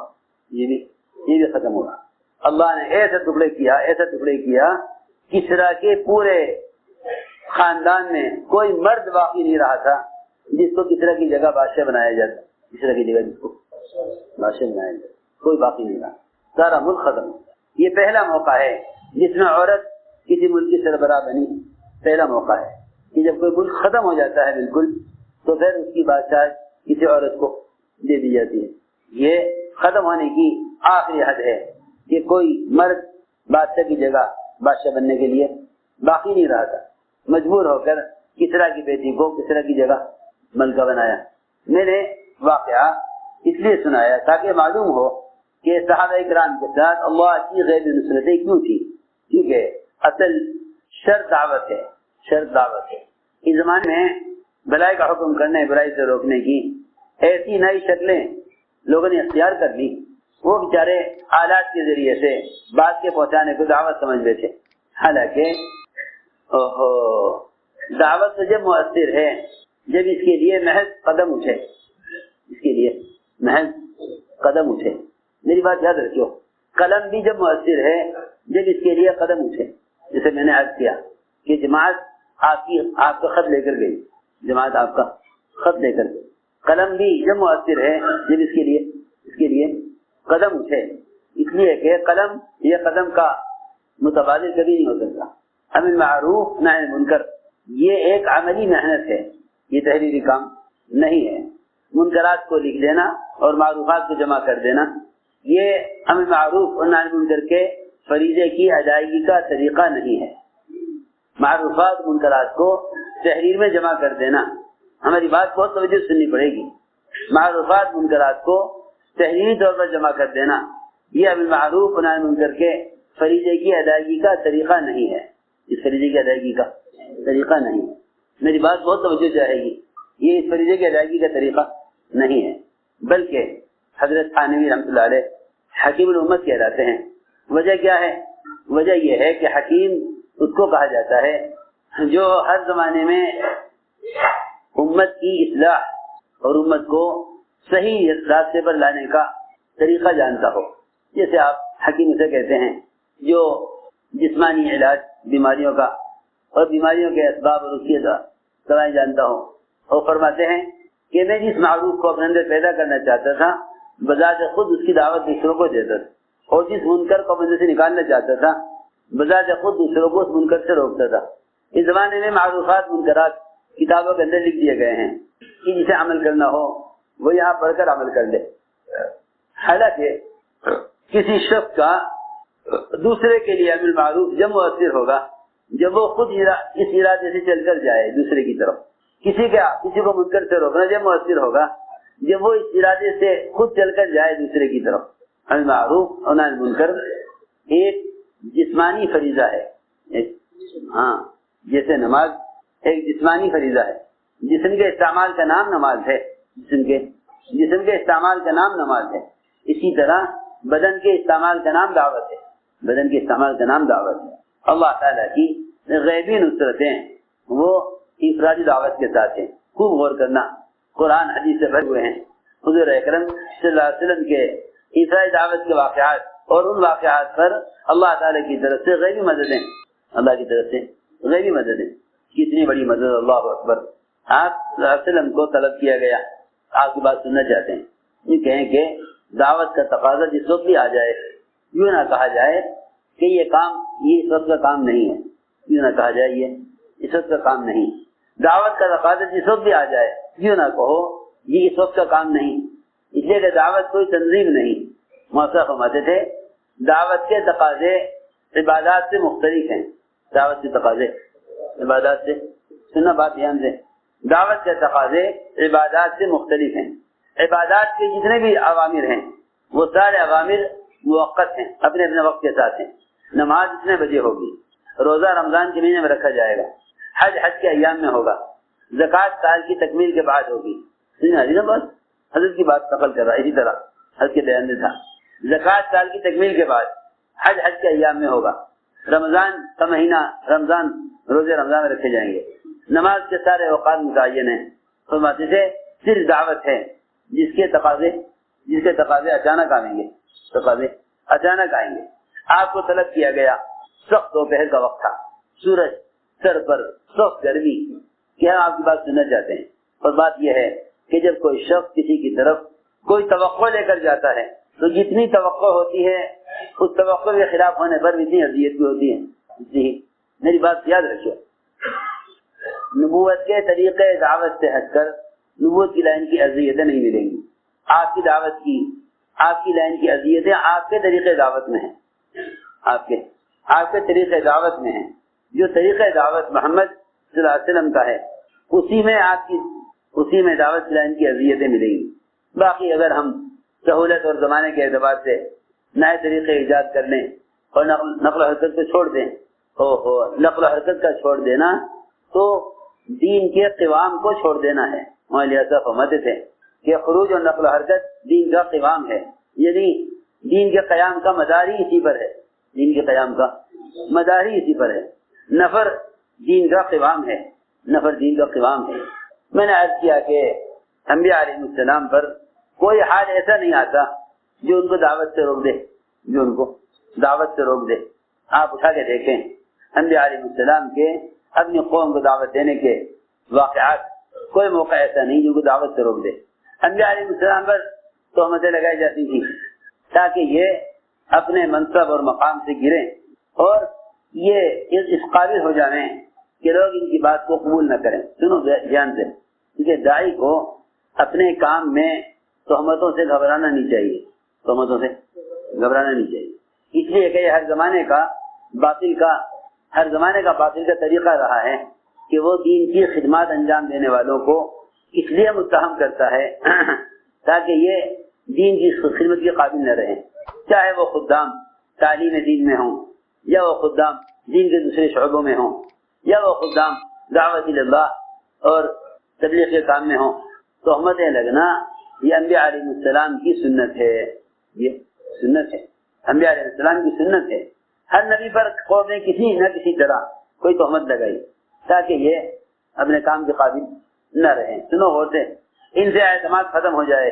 یہ بھی ختم ہوا۔ اللہ نے ایسے ٹکڑے کیا کسرا کے پورے خاندان میں کوئی مرد باقی نہیں رہا تھا جس کو کسرا کی جگہ بادشاہ بنایا جاتا، کسرا کی جگہ جس کو بادشاہ بنایا جاتا، کوئی باقی نہیں رہا، سارا ملک ختم۔ یہ پہلا موقع ہے جس میں عورت کسی ملک کی سربراہ بنی، پہلا موقع ہے کہ جب کوئی ملک ختم ہو جاتا ہے بالکل تو پھر اس کی بادشاہ کسی عورت کو دے دی جاتی ہے۔ یہ ختم ہونے کی آخری حد ہے کہ کوئی مرد بادشاہ کی جگہ بادشاہ بننے کے لیے باقی نہیں رہا تھا، مجبور ہو کر کسرا کی بیٹی کو کسرا کی جگہ ملکہ بنایا۔ میں نے واقعہ اس لیے سنایا تاکہ معلوم ہو کہ صحابہ کرام کے ساتھ اللہ کی غیر نصرتیں کیوں تھی، کیونکہ اصل شرط دعوت ہے۔ اس زمانے میں بھلائی کا حکم کرنے، برائی سے روکنے کی ایسی نئی شکلیں لوگوں نے اختیار کر لی، وہ بیچارے آلات کے ذریعے سے بات کے پہنچانے کو دعوت سمجھ لیتے، حالانکہ دعوت تو جب مؤثر ہے جب اس کے لیے محض قدم اٹھے، میری بات یاد رکھو، قلم بھی جب مؤثر ہے جب اس کے لیے قدم اٹھے، جیسے میں نے عرض کیا کہ جماعت آپ کا خط لے کر گئی، جماعت آپ کا خط لے کر گئی، قلم بھی جب مؤثر ہے جب اس کے لیے قدم اٹھے، اس لیے کہ قلم یہ قدم کا متبادل کبھی نہیں ہو سکتا۔ امر معروف نہی منکر یہ ایک عملی محنت ہے، یہ تحریری کام نہیں ہے۔ منکرات کو لکھ دینا اور معروفات کو جمع کر دینا یہ امر معروف اور نہی منکر کے فریضے کی ادائیگی کا طریقہ نہیں ہے۔ معروفات منکرات کو تحریر میں جمع کر دینا، ہماری بات بہت توجہ سننی پڑے گی، معروفات منکرات کو تحریری طور پر جمع کر دینا یہ امر معروف اور نہی منکر کے فریضے کی ادائیگی کا طریقہ نہیں ہے، اس فریضے کی ادائیگی کا طریقہ نہیں ہے، میری بات بہت توجہ چاہے گی، یہ اس فریضے کی ادائیگی کا طریقہ نہیں ہے، بلکہ حضرت تھانوی رحمۃ اللہ علیہ حکیم الامت کہلاتے ہیں۔ وجہ کیا ہے؟ وجہ یہ ہے کہ حکیم اس کو کہا جاتا ہے جو ہر زمانے میں امت کی اصلاح اور امت کو صحیح راستے پر لانے کا طریقہ جانتا ہو، جیسے آپ حکیم اسے کہتے ہیں جو جسمانی علاج بیماریوں کا اور بیماریوں کے اسباب اور اس کی دوائیں جانتا ہو، اور فرماتے ہیں کہ میں جس معروف کو اپنے اندر پیدا کرنا چاہتا تھا بذات خود اس کی دعوت دوسروں کو دیتا تھا، اور جس منکر کو اپنے سے نکالنا چاہتا تھا بذات خود دوسروں کو اس منکر سے روکتا تھا۔ اس زمانے میں معروفات منکرات کتابوں کے اندر لکھ دیے گئے ہیں کہ جسے عمل کرنا ہو وہ یہاں پڑھ کر عمل کر لے، حالانکہ کسی شخص کا دوسرے کے لیے امر معروف جب مؤثر ہوگا جب وہ خود اس ارادے سے چل کر جائے دوسرے کی طرف، کسی کو منکر سے روکنا جب مؤثر ہوگا جب وہ اس ارادے سے خود چل کر جائے دوسرے کی طرف۔ امر معروف اور نہی منکر ایک جسمانی فریضہ ہے، جیسے نماز ایک جسمانی فریضہ ہے، جسم کے استعمال کا نام نماز ہے، جسم کے استعمال کا نام نماز ہے، اسی طرح بدن کے استعمال کا نام دعوت ہے، بدن کے استعمال کا نام دعوت ہے۔ اللہ تعالیٰ کی غیبی نصرتیں وہ انفرادی دعوت کے ساتھ ہیں، خوب غور کرنا، قرآن حدیث سے بھرے ہوئے ہیں۔ حضور اکرم صلی اللہ علیہ وسلم کے انفرادی دعوت کے واقعات اور ان واقعات پر اللہ تعالیٰ کی طرف سے غیبی مددیں، اللہ کی طرف سے غیبی مددیں، کتنی بڑی مدد، اللہ اکبر۔ آپ صلی اللہ علیہ وسلم کو طلب کیا گیا، آپ کی بات سننا چاہتے ہیں، یہ کہیں کہ دعوت کا تقاضا جس وقت بھی آ جائے، یوں نہ کہا جائے کہ یہ کام یہ اس وقت کا کام نہیں ہے، یوں نہ کہا جائے یہ اس وقت کا کام نہیں۔ دعوت کا تقاضا جس وقت بھی آ جائے، یوں نہ کہو یہ اس وقت کا کام نہیں، اس لیے کہ دعوت کوئی تنظیم نہیں۔ موسیٰ فرماتے تھے دعوت کے تقاضے عبادات سے مختلف ہیں، دعوت کے تقاضے عبادات سے، سننا بات دھیان سے، دعوت کے تقاضے عبادات سے مختلف ہیں۔ عبادات کے جتنے بھی اوامر ہیں وہ سارے اوامر موقت ہیں، اپنے اپنے وقت کے ساتھ ہیں۔ نماز اتنے بجے ہوگی، روزہ رمضان کے مہینے میں رکھا جائے گا، حج کے ایام میں ہوگا، زکوٰۃ سال کی تکمیل کے بعد ہوگی۔ بس حضرت کی بات نقل کر رہا ہے، اسی طرح حج کے بیان میں تھا، زکوٰۃ سال کی تکمیل کے بعد، حج کے ایام میں ہوگا، رمضان کا مہینہ، رمضان روزے رمضان میں رکھے جائیں گے، نماز کے سارے اوقات متعین ہیں۔ فرماتے تھے صرف دعوت ہے جس کے تقاضے اچانک آئیں گے، تقاضے اچانک آئیں گے۔ آپ کو طلب کیا گیا، سخت دوپہر کا وقت تھا، سورج سر پر، سخت گرمی، کیا آپ کی بات سننا چاہتے ہیں؟ اور بات یہ ہے کہ جب کوئی شخص کسی کی طرف کوئی توقع لے کر جاتا ہے تو جتنی توقع ہوتی ہے اس توقع کے خلاف ہونے پر اتنی اذیت بھی ہوتی ہے۔ جی میری بات یاد رکھیے، نبوت کے طریقے دعوت سے ہٹ کر نبوت کی لائن کی اذیتیں نہیں ملیں گی۔ آپ کی دعوت کی، آپ کی لائن کی اذیتیں آپ کے طریقے دعوت میں ہیں، آپ کے طریقے دعوت میں ہیں۔ جو طریقہ دعوت محمد صلی اللہ علیہ وسلم کا ہے اسی میں دعوت کی لائن کی اذیتیں ملیں گی۔ باقی اگر ہم سہولت اور زمانے کے اعتبار سے نئے طریقے ایجاد کر لیں اور نقل و حرکت کو چھوڑ دیں، نقل و حرکت کا چھوڑ دینا تو دین کے قوام کو چھوڑ دینا ہے۔ مولانا صاحب فرماتے تھے کہ خروج اور نقل و حرکت دین کا قوام ہے، یعنی دین کے قیام کا مدار ہی اسی پر ہے، دین کے قیام کا مدار ہی اسی پر ہے۔ نفر دین کا قوام ہے، نفر دین کا قوام ہے۔ میں نے عرض کیا کہ انبیاء علیہ السلام پر کوئی حال ایسا نہیں آتا جو ان کو دعوت سے روک دے، آپ اٹھا کے دیکھیں انبیاء علیہ السلام کے اپنی قوم کو دعوت دینے کے واقعات، کوئی موقع ایسا نہیں جو کو دعوت سے روک دے۔ انبیاء علیہ السلام پر تہمتیں لگائی جاتی تھی تاکہ یہ اپنے منصب اور مقام سے گریں اور یہ اس قابل ہو جائیں کہ لوگ ان کی بات کو قبول نہ کریں۔ سنو دھیان سے، کیونکہ داعی کو اپنے کام میں تہمتوں سے گھبرانا نہیں چاہیے، تہمتوں سے گھبرانا نہیں چاہیے، اس لیے کہ یہ ہر زمانے کا باطل کا طریقہ رہا ہے کہ وہ دین کی خدمات انجام دینے والوں کو اس لیے متہم کرتا ہے تاکہ یہ دین کی خدمت کے قابل نہ رہیں، چاہے وہ خدام تعلیم دین میں ہوں، یا وہ خدام دین کے دوسرے شعبوں میں ہوں، یا وہ خدام دعوت اللہ اور تبلیغ کے کام میں ہوں۔ تہمتیں لگنا یہ انبیاء علیہ السلام کی سنت ہے، یہ سنت ہے، انبیاء علیہ السلام کی سنت ہے۔ ہر نبی پر قوم نے کسی نہ کسی طرح کوئی تہمت لگائی تاکہ یہ اپنے کام کے قابل نہ رہیں۔ سنو غور سے، ان سے اعتماد ختم ہو جائے،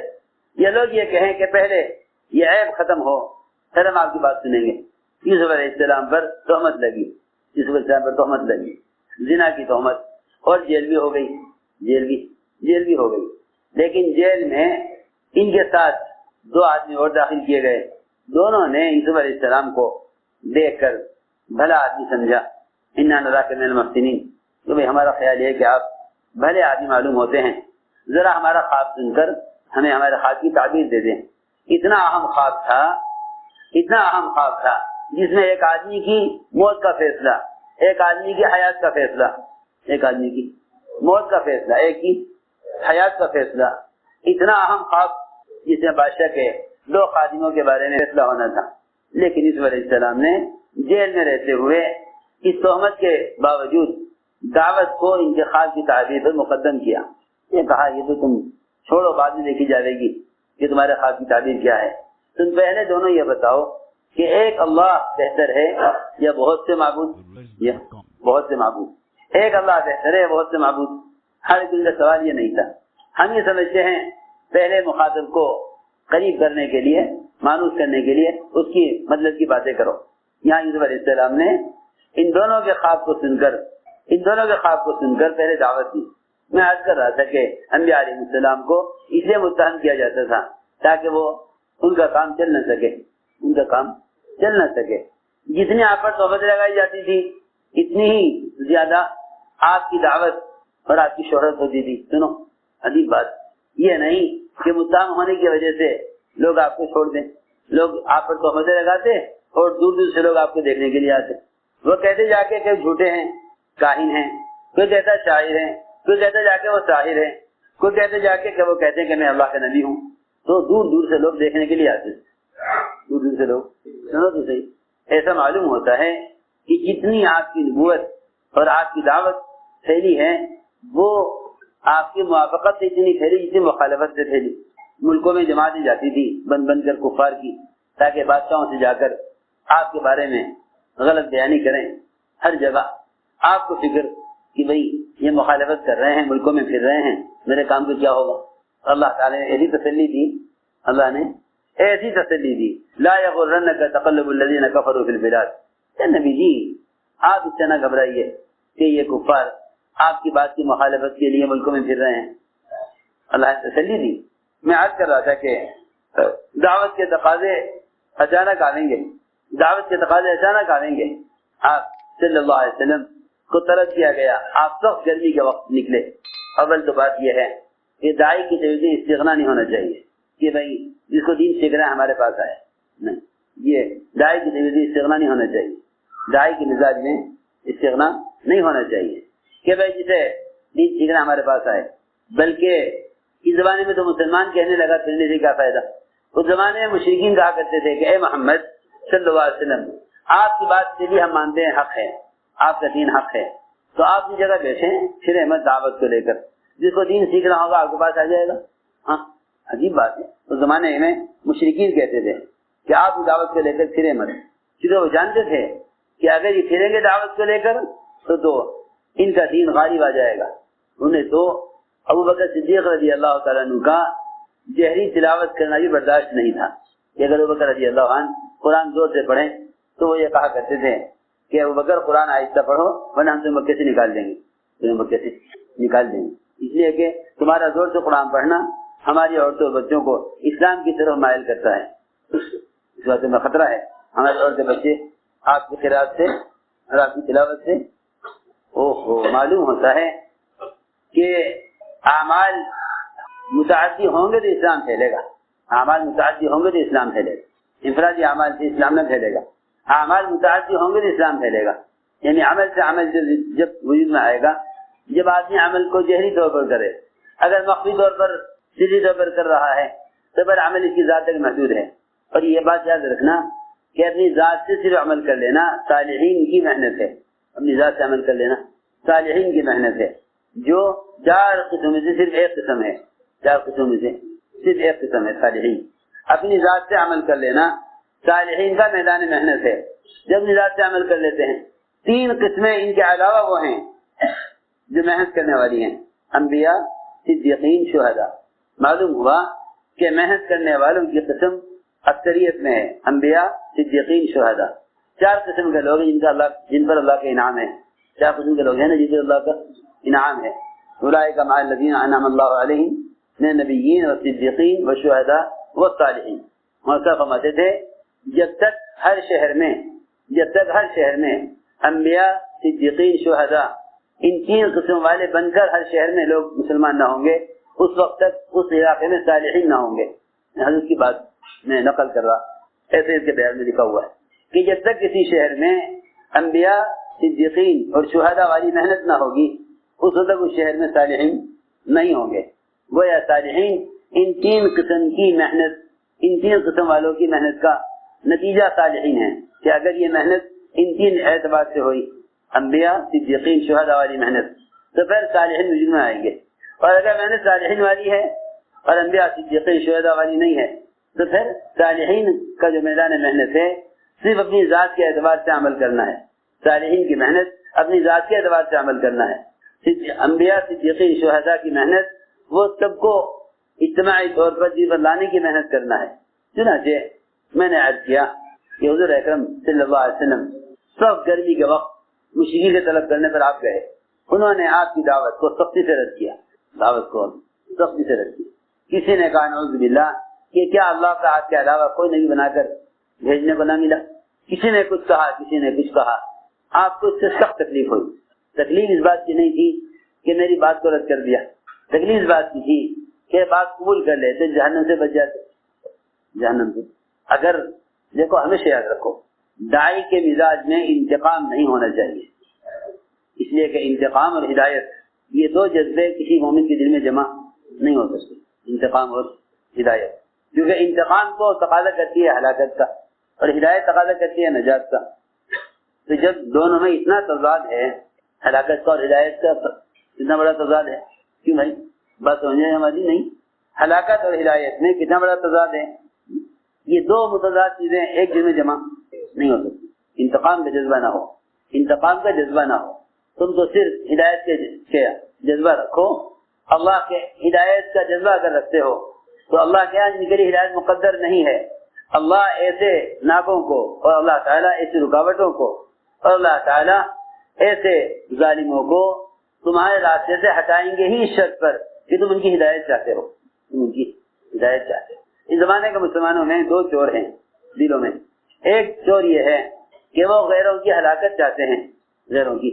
یہ لوگ یہ کہیں کہ پہلے یہ عیب ختم ہو پھر ہم آپ کی بات سنیں گے۔ یوسف علیہ السلام پر تہمت لگی، یوسف علیہ السلام پر تہمت لگی، زنا کی تہمت، اور جیل بھی ہو گئی، جیل بھی ہو گئی۔ لیکن جیل میں ان کے ساتھ دو آدمی اور داخل کیے گئے، دونوں نے یوسف علیہ السلام کو دیکھ کر بھلا آدمی سمجھا، انا نراک من المحسنین، تو بھائی ہمارا خیال یہ ہے کہ آپ بھلے آدمی معلوم ہوتے ہیں، ذرا ہمارا خواب سن کر ہمیں ہمارے خواب کی تعبیر دے دیں۔ اتنا اہم خواب تھا جس میں ایک آدمی کی موت کا فیصلہ، ایک آدمی کی حیات کا فیصلہ، ایک آدمی کی موت کا فیصلہ، ایک کی حیات کا فیصلہ، اتنا اہم خواب جس میں بادشاہ کے دو خادموں کے بارے میں فیصلہ ہونا تھا۔ لیکن یوسف علیہ السلام نے جیل میں رہتے ہوئے اس تہمت کے باوجود دعوت کو انتخاب کی تعبیر پر مقدم کیا. یہ کہا یہ تو تم چھوڑو، بعد میں دیکھی جائے گی کہ تمہارے خواب کی تعبیر کیا ہے. تم پہلے دونوں یہ بتاؤ کہ ایک اللہ بہتر ہے یا بہت سے معبود؟ یا بہت سے معبود. ایک اللہ بہتر ہے یا بہت سے معبود؟ ہر دن کا سوال یہ نہیں تھا. ہم یہ سمجھتے ہیں پہلے مخاطب کو قریب کرنے کے لیے، مانوس کرنے کے لیے اس کی مطلب کی باتیں کرو. یہاں یوسف علیہ السلام نے ان دونوں کے خواب کو سن کر پہلے دعوت دی. میں عرض کر رہا تھا کہ انبیاء علیہ السلام کو اس لیے متہم کیا جاتا تھا تاکہ وہ ان کا کام چل نہ سکے. جتنی آپ پر تہمت لگائی جاتی تھی اتنی ہی زیادہ آپ کی دعوت اور آپ کی شہرت ہوتی تھی. سنو عجیب بات یہ نہیں کہ متہم ہونے کی وجہ سے لوگ آپ کو چھوڑ دیں. لوگ آپ پر تہمتیں لگاتے اور دور دور سے لوگ آپ کو دیکھنے کے لیے آتے. وہ کہتے جا کے کہ جھوٹے ہیں، کاہن ہیں، کوئی کہتا شاعر ہیں، کوئی کہتا جا کے وہ شاعر ہیں، کوئی کہتے جا کے کہ وہ کہتے ہیں کہ میں اللہ کا نبی ہوں. تو دور دور سے لوگ دیکھنے کے لیے آتے. دور دور سے لوگ. سنو تو صحیح، ایسا معلوم ہوتا ہے کہ جتنی آپ کی نبوت اور آپ کی دعوت پھیلی ہے وہ آپ کی موافقت سے اتنی پھیلی جتنی مخالفت سے پھیلی. ملکوں میں جماعتیں جاتی تھی بن کر کفار کی، تاکہ بادشاہوں سے جا کر آپ کے بارے میں غلط بیانی کریں. ہر جگہ آپ کو فکر کہ بھئی یہ مخالفت کر رہے ہیں، ملکوں میں پھر رہے ہیں، میرے کام کو کیا ہوگا. اللہ تعالی نے ایسی تسلی دی، اللہ نے ایسی تسلی دی. لا یغرنک تقلب الذین کفروا فی البلاد. اے نبی جی آپ اس سے نہ گھبرائیے کہ یہ کفار آپ کی بات کی مخالفت کے لیے ملکوں میں پھر رہے ہیں. اللہ نے تسلی دی. میں عرض کر رہا تھا کہ دعوت کے تقاضے اچانک آئیں گے. آپ صلی اللہ علیہ وسلم کو طلب کیا گیا، آپ سخت گرمی کے وقت نکلے. اول تو بات یہ ہے کہ داعی کی طبیعت استغنا نہیں ہونا چاہیے کہ بھائی جس کو دین سیکھ رہا ہے ہمارے پاس آئے. نہیں، یہ داعی کی طبیعت استغنا نہیں ہونا چاہیے. داعی کے مزاج میں استغنا نہیں ہونا چاہیے کہ بھائی جسے دین سیکھ رہا ہے ہمارے پاس آئے. بلکہ اس زمانے میں تو مسلمان کہنے لگا پھرنے سے کیا فائدہ. اس زمانے میں مشرکین کہا کرتے تھے کہ اے محمد صلی اللہ علیہ وسلم آپ کی بات سے بھی ہم مانتے ہیں حق ہے، آپ کا دین حق ہے، تو آپ کی جگہ بیٹھیں پھر احمد دعوت کو لے کر. جس کو دین سیکھنا ہوگا آپ کے پاس آ جائے گا. ہاں عجیب بات ہے. اس زمانے میں مشرکین کہتے تھے کہ آپ کی دعوت کو لے کر پھرے مت، کیونکہ وہ جانتے تھے کہ اگر یہ پھریں گے دعوت کو لے کر تو ان کا دین غالب آ جائے گا. انہیں تو ابو بکر صدیق رضی اللہ تعالیٰ عنہ کا جہری تلاوت کرنا بھی برداشت نہیں تھا کہ اگر ابو بکر رضی اللہ عنہ قرآن زور سے پڑھیں تو وہ یہ کہا کرتے تھے کہ ابو بکر قرآن آہستہ پڑھو ورنہ ہم تمہیں مکے سے نکال دیں گے. اس لیے کہ تمہارا زور سے قرآن پڑھنا ہماری عورتوں اور بچوں کو اسلام کی طرف مائل کرتا ہے. اس بات میں خطرہ ہے. ہمارے عورتیں بچے آپ کی قرات سے اور آپ کی تلاوت سے معلوم ہوتا ہے کہ اعمال متعدی ہوں گے تو اسلام پھیلے گا. انفرادی اعمال سے اسلام نہ پھیلے گا. اعمال متعدی ہوں گے تو اسلام پھیلے گا. یعنی عمل سے عمل جب وجود میں آئے گا، جب آدمی عمل کو جہری طور پر کرے. اگر مخفی طور پر سیدھی طور پر کر رہا ہے تو پر عمل اس کی ذات تک محدود ہے. اور یہ بات یاد رکھنا کہ اپنی ذات سے صرف عمل کر لینا صالحین کی محنت ہے. اپنی ذات سے عمل کر لینا صالحین کی محنت ہے، جو 4 قسم میں سے صرف ایک قسم ہے. 4 قسم میں سے صرف ایک قسم ہے صالحین. اپنی ذات سے عمل کر لینا صالحین کا میدان محنت ہے. جب اپنی ذات سے عمل کر لیتے ہیں 3 قسمیں ان کے علاوہ وہ ہیں جو محنت کرنے والی ہیں: انبیاء، صدیقین، شہداء. معلوم ہوا کہ محنت کرنے والوں کی قسم اکثریت میں ہے انبیاء، صدیقین، شہداء. 4 قسم کے لوگ جن پر اللہ کا انعام ہے. 4 قسم کے لوگ ہیں نا جن پر اللہ کا انعام ہے. اولئک مع الذین انعم اللہ علیہم من النبیین والصدیقین والشہداء والصالحین. مولانا فرماتے تھے جب تک ہر شہر میں انبیاء، صدیقین، شہداء ان 3 قسم والے بن کر ہر شہر میں لوگ مسلمان نہ ہوں گے، اس وقت تک اس علاقے میں صالحین نہ ہوں گے. حضرت کی بات میں نقل کر رہا، ایسے اس کے بیان میں لکھا ہوا ہے کہ جب تک کسی شہر میں انبیاء، صدیقین اور شہداء والی محنت نہ ہوگی اس وقت تک اس شہر میں صالحین نہیں ہوں گے. گویا صالحین ان 3 قسم کی محنت، ان 3 قسم والوں کی محنت کا نتیجہ صالحین ہے کہ اگر یہ محنت ان 3 اعتبار سے ہوئی، انبیاء، صدیقین، شہداء والی محنت، تو پھر صالحین وجود میں آئیں گے. اور اگر محنت صالحین والی ہے اور انبیاء، صدیقین، شہداء والی نہیں ہے، تو پھر صالحین کا جو میدان محنت ہے صرف اپنی ذات کے اعتبار سے عمل کرنا ہے. صالحین کی محنت اپنی ذات کے اعتبار سے عمل کرنا ہے. انبیاء، صدیقین، شہداء کی محنت وہ سب کو اجتماعی طور پر جی پر لانے کی محنت کرنا ہے. چنانچہ میں نے عرض کیا کہ حضور اکرم صلی اللہ علیہ وسلم سب گرمی کے وقت مشرکی کے طلب کرنے پر آپ گئے. انہوں نے آپ کی دعوت کو سختی سے رد کیا، دعوت کو سختی سے رد کیا. کسی نے کہا نعوذ باللہ کہ کیا اللہ تعالیٰ کے علاوہ کوئی نبی بنا کر بھیجنے کو نہ ملا؟ کسی نے کچھ کہا، کسی نے کچھ کہا. آپ کو اس سے سخت تکلیف ہوئی. تکلیف اس بات کی نہیں تھی کہ میری بات کو رد کر دیا، تکلیف اس بات کی تھی کہ بات قبول کر لے تو جہنم سے بچ جاتے. جہنم سے اگر دیکھو، ہمیشہ یاد رکھو، داعی کے مزاج میں انتقام نہیں ہونا چاہیے، اس لیے کہ انتقام اور ہدایت یہ 2 جذبے کسی مومن کے دل میں جمع نہیں ہو سکتے. انتقام اور ہدایت، کیونکہ انتقام کو تقاضا کرتی ہے ہلاکت کا اور ہدایت تقاضا کرتی ہے نجات کا. تو جب دونوں میں اتنا تضاد ہے، ہلاکت کا اور ہدایت کا اتنا بڑا تضاد ہے، کیوں بھائی بات سمجھے ہماری؟ نہیں، ہلاکت اور ہدایت میں کتنا بڑا تضاد ہے. یہ 2 متضاد چیزیں ایک دن میں جمع نہیں ہو سکتی. انتقام کا جذبہ نہ ہو، انتقام کا جذبہ نہ ہو، تم تو صرف ہدایت کے جذبہ رکھو. اللہ کے ہدایت کا جذبہ اگر رکھتے ہو تو اللہ کے یہاں جن کے لیے ہدایت مقدر نہیں ہے، اللہ ایسے ناکوں کو اور اللہ تعالیٰ ایسی رکاوٹوں کو اور اللہ تعالیٰ ایسے ظالموں کو تمہارے راستے سے ہٹائیں گے ہی اس شرط پر کہ تم ان کی ہدایت چاہتے ہو. تم ان کی ہدایت چاہتے ہو. اس زمانے کے مسلمانوں میں 2 چور ہیں دلوں میں. ایک چور یہ ہے کہ وہ غیروں کی ہلاکت چاہتے ہیں، غیروں کی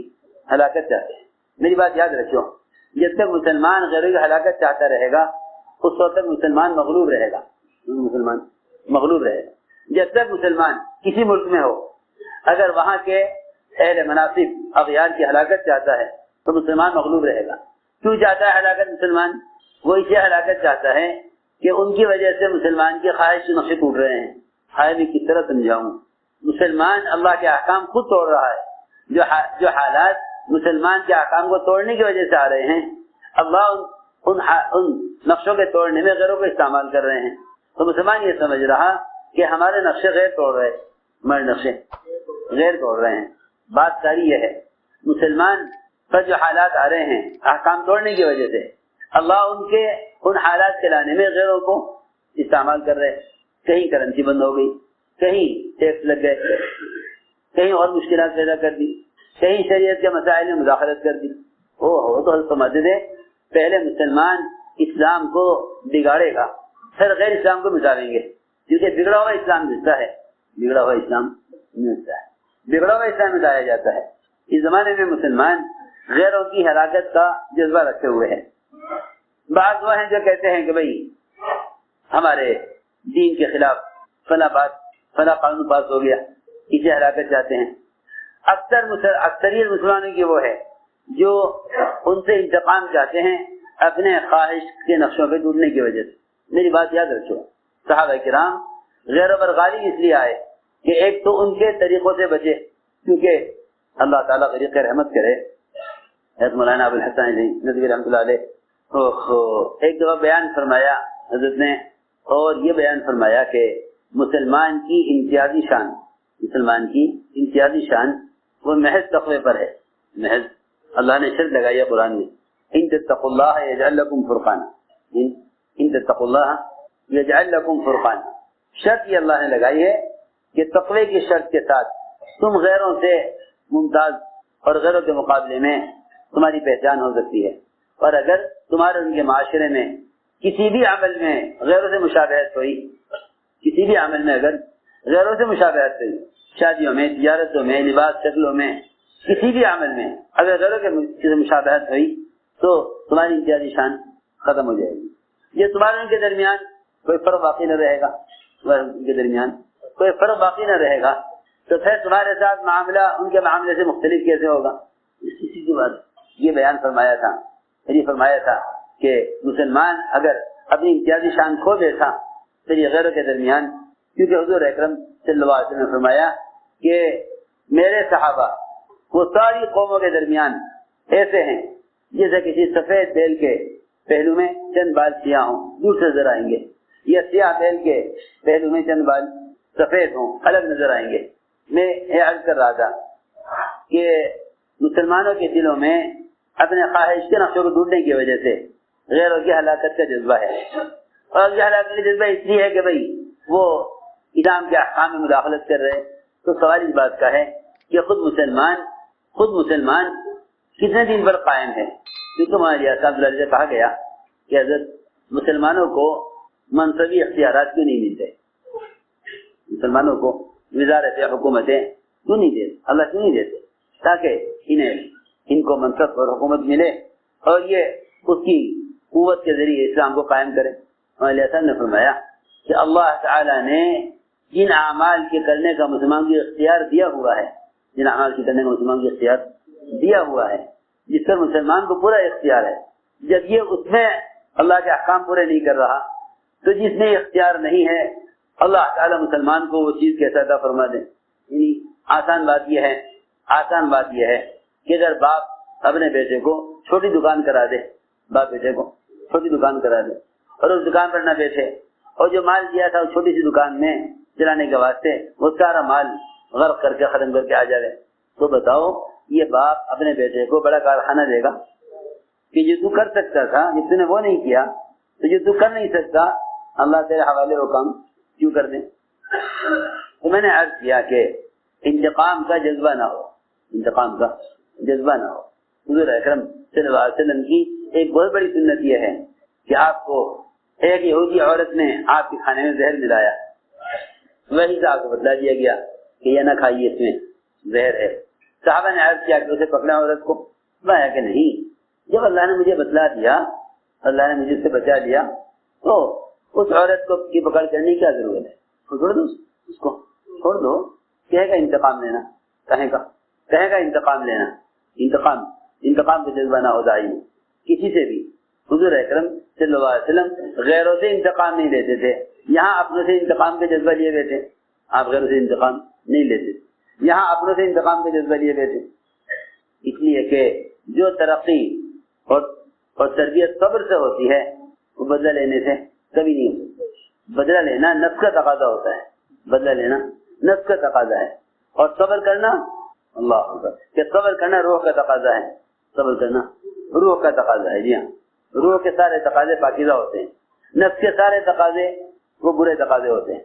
ہلاکت چاہتے ہیں. میری بات یاد رکھو، جب تک مسلمان غیروں کی ہلاکت چاہتا رہے گا اس وقت تک مسلمان مغلوب رہے گا. مسلمان مغلوب رہے گا. جب تک مسلمان کسی ملک میں ہو، اگر وہاں کے اہل مناصب اغیار کی ہلاکت چاہتا ہے تو مسلمان مغلوب رہے گا. کیوں چاہتا ہے ہلاکت مسلمان؟ وہ اسے ہلاکت چاہتا ہے کہ ان کی وجہ سے مسلمان کی خواہش نقشے ٹوٹ رہے ہیں. میں کس طرح سمجھاؤں؟ مسلمان اللہ کے احکام خود توڑ رہا ہے. جو حالات مسلمان کے احکام کو توڑنے کی وجہ سے آ رہے ہیں، اللہ ان نقشوں کے توڑنے میں غیروں کو استعمال کر رہے ہیں. تو مسلمان یہ سمجھ رہا کہ ہمارے نقشے غیر توڑ رہے، ہمارے نقشے غیر توڑ رہے ہیں. بات ساری یہ ہے، مسلمان پر جو حالات آ رہے ہیں احکام توڑنے کی وجہ سے، اللہ ان حالات کے لانے میں غیروں کو استعمال کر رہے. کہیں کرنسی بند ہو گئی، کہیں ٹیکس لگ گئے، کہیں اور مشکلات پیدا کر دی، کہیں شریعت کے مسائل میں مداخلت کر دی. تو سمجھ دے، پہلے مسلمان اسلام کو بگاڑے گا، پھر غیر اسلام کو مٹالیں گے، کیونکہ بگڑا ہوا اسلام ملتا ہے، بگڑا ہوا اسلام ملتا ہے، بگڑا ہوا اسلام مٹایا جاتا ہے. اس زمانے میں مسلمان غیروں کی ہلاکت کا جذبہ رکھے ہوئے ہیں. بعض وہ ہیں جو کہتے ہیں کہ بھئی ہمارے دین کے خلاف فلاں قانون پاس ہو گیا، اسے ہلاکت چاہتے ہیں. اکثریت مسلمانوں کی وہ ہے جو ان سے انتقام چاہتے ہیں اپنے خواہش کے نقشوں پہ ٹوٹنے کی وجہ سے. میری بات یاد رکھو، صحابہ کرام غیروں پر غالب اس لیے آئے کہ ایک تو ان کے طریقوں سے بچے، کیونکہ اللہ تعالیٰ غریق رحمت کرے. حضرت مولانا ابو الحسن ندوی رحمۃ اللہ علیہ ایک دفعہ بیان فرمایا حضرت نے، اور یہ بیان فرمایا کہ مسلمان کی امتیازی شان، مسلمان کی امتیازی شان وہ محض تقوی پر ہے. محض اللہ نے شرط لگائی ہے قرآن میں، ان تتقوا اللہ یجعل لکم فرقانا، ان تتقوا اللہ یجعل لکم فرقانا. شرط یہ اللہ نے لگائی ہے کہ تقوی کی شرط کے ساتھ تم غیروں سے ممتاز اور غیروں کے مقابلے میں تمہاری پہچان ہو سکتی ہے. اور اگر تمہارے ان کے معاشرے میں کسی بھی عمل میں غیروں سے مشابہت ہوئی، کسی بھی عمل میں اگر غیروں سے مشابہت ہوئی، شادیوں میں، تجارتوں میں، لباس شکلوں میں، کسی بھی عمل میں اگر غیروں کے مشابہت ہوئی تو تمہاری امتیازی شان ختم ہو جائے گی. یہ تمہارے ان کے درمیان کوئی فرق باقی نہ رہے گا، ان کے درمیان کوئی فرق باقی نہ رہے گا، تو پھر تمہارے ساتھ معاملہ ان کے معاملے سے مختلف کیسے ہوگا؟ اسی کے بعد یہ بیان فرمایا تھا، یہ فرمایا تھا کہ مسلمان اگر اپنی امتیازی شان کھو بیٹھا پھر یہ غیروں کے درمیان، کیونکہ حضور اکرم صلی اللہ علیہ وسلم نے فرمایا کہ میرے صحابہ وہ ساری قوموں کے درمیان ایسے ہیں جیسے کسی سفید بیل کے پہلو میں چند بال سیاہ ہوں، دور سے نظر آئیں گے، یا سیاہ بیل کے پہلو میں چند بال سفید ہوں، الگ نظر آئیں گے۔ میں یہ عرض کر رہا تھا کہ مسلمانوں کے دلوں میں اپنے خواہش کے نقشوں کو ڈھونڈنے کی وجہ سے غیروں کی ہلاکت کا جذبہ ہے، اور یہ ہلاکت کا جذبہ اس لیے ہے کہ بھائی وہ اسلام کے احکام میں مداخلت کر رہے۔ تو سوال اس بات کا ہے کہ خود مسلمان کتنے دن پر قائم ہے؟ کیونکہ ہمارے صاحب سے کہا گیا کہ حضرت مسلمانوں کو منصبی اختیارات کیوں نہیں ملتے، مسلمانوں کو وزارت حکومتیں کیوں نہیں دیتے، اللہ کیوں نہیں دیتے، تاکہ ان کو منصب اور حکومت ملے اور یہ اس کی قوت کے ذریعے اسلام کو قائم کرے۔ ہمارے صاحب نے فرمایا کہ اللہ تعالیٰ نے جن اعمال کے کرنے کا مسلمان کو اختیار دیا ہوا ہے، جن اعمال کے کرنے کا مسلمان کو اختیار دیا ہوا ہے، جس پر مسلمان کو پورا اختیار ہے، جب یہ اس میں اللہ کے احکام پورے نہیں کر رہا تو جس میں اختیار نہیں ہے اللہ تعالیٰ مسلمان کو وہ چیز کیسا عطا فرما دے۔ یعنی آسان بات یہ ہے کہ اگر باپ اپنے بیٹے کو چھوٹی دکان کرا دے، باپ بیٹے کو چھوٹی دکان کرا دے اور اس دکان پر نہ بیٹھے، اور جو مال دیا تھا وہ چھوٹی سی دکان میں چلانے کے واسطے وہ سارا مال غرق کر کے ختم کر کے آ جائے، تو بتاؤ یہ باپ اپنے بیٹے کو بڑا کارخانہ دے گا کہ جو تو کر سکتا تھا، جب تو نے وہ نہیں کیا تو جو تو کر نہیں سکتا اللہ تیرے حوالے وہ کام کیوں کر دیں؟ تو میں نے عرض کیا کہ انتقام کا جذبہ نہ ہو، حضور اکرم صلی اللہ علیہ وسلم کی ایک بہت بڑی سنت یہ ہے کہ آپ کو ایک یہودی عورت نے آپ کے کھانے میں زہر ملایا، وہی سے آپ کو بتلا دیا گیا کہ یہ نہ کھائیے، اس میں زہر ہے۔ صحابہ نے عرض کیا کہ اسے پکڑا عورت کو، میں کہ نہیں، جب اللہ نے مجھے بتلا دیا، اللہ نے مجھے اس سے بچا لیا، تو اس عورت کو کی پکڑ کرنے کی کیا ضرورت ہے؟ چھوڑ دو اس کو، چھوڑ دو۔ کہے گا انتقام لینا، کہے گا انتقام لینا، انتقام کا جذبہ نہ ہو جائے کسی سے بھی۔ حضور اکرم صلی اللہ علیہ وسلم غیروں سے انتقام نہیں لیتے تھے، یہاں اپنوں سے انتقام کے جذبہ لیے ہوئے تھے۔ آپ غیروں سے انتقام نہیں لیتے، یہاں اپنوں سے انتقام کے جذبہ لیے ہوئے تھے، اس لیے کہ جو ترقی اور تربیت صبر سے ہوتی ہے وہ بدلہ لینے سے کبھی نہیں ہو سکتی۔ بدلہ لینا نفس کا تقاضا ہوتا ہے، بدلہ لینا نفس کا تقاضا ہے، اور صبر کرنا اللہ اکبر کہ صبر کرنا روح کا تقاضا ہے، صبر کرنا روح کا تقاضا ہے۔ جی ہاں، روح کے سارے تقاضے پاکیزہ ہوتے ہیں، نفس کے سارے تقاضے وہ برے تقاضے ہوتے ہیں۔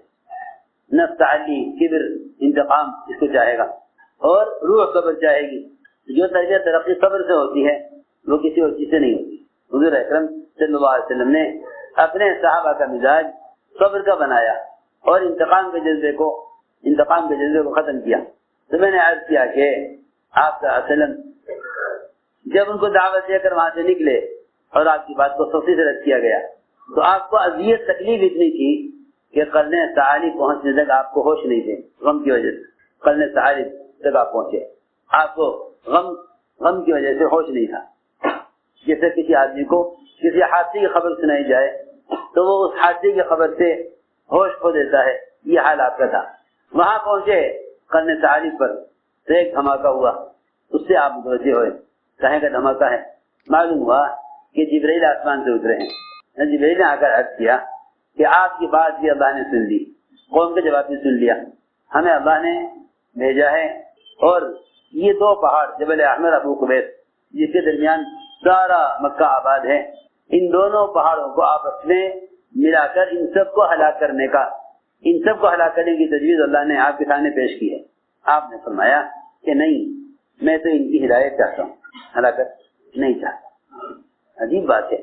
نفس تعلی، کبر، انتقام اس کو چاہے گا، اور روح صبر چاہے گی۔ جو تربیت ترقی صبر سے ہوتی ہے وہ کسی اور چیز سے نہیں ہوتی۔ حضور اکرم صلی اللہ علیہ وسلم نے اپنے صحابہ کا مزاج صبر کا بنایا اور انتقام کے جذبے کو ختم کیا۔ تو میں نے عرض کیا کہ آپ کا وسلم جب ان کو دعوت دے کر وہاں سے نکلے اور آپ کی بات کو سختی سے رد کیا گیا تو آپ کو اذیت تکلیف اتنی تھی کہ قرن سعالی پہنچنے تک آپ کو ہوش نہیں تھے، غم کی وجہ سے قرن سعالی تک آپ پہنچے، آپ کو غم کی وجہ سے ہوش نہیں تھا۔ جیسے کسی آدمی کو کسی حادثے کی خبر سنائی جائے تو وہ اس حادثے کی خبر سے ہوش کھو دیتا ہے، یہ حال آپ کا تھا۔ وہاں پہنچے قرن سعالی پر تو ایک دھماکہ ہوا، اس سے آپ متوجہ ہوئے، کہیں کا دھماکہ ہے؟ معلوم ہوا کہ جبرائیل آسمان سے اترے ہیں۔ جبرائیل نے آ کر عرض کیا کہ آپ کی بات بھی اللہ نے سن لی، قوم کے جواب بھی سن لیا، ہمیں اللہ نے بھیجا ہے، اور یہ دو پہاڑ جبل احمر، ابو قبیس، جس کے درمیان سارا مکہ آباد ہے، ان دونوں پہاڑوں کو آپس میں ملا کر ان سب کو ہلاک کرنے کی تجویز اللہ نے آپ کے سامنے پیش کی ہے۔ آپ نے فرمایا کہ نہیں، میں تو ان کی ہدایت چاہتا ہوں، ہلاکت نہیں چاہتا۔ عجیب بات ہے،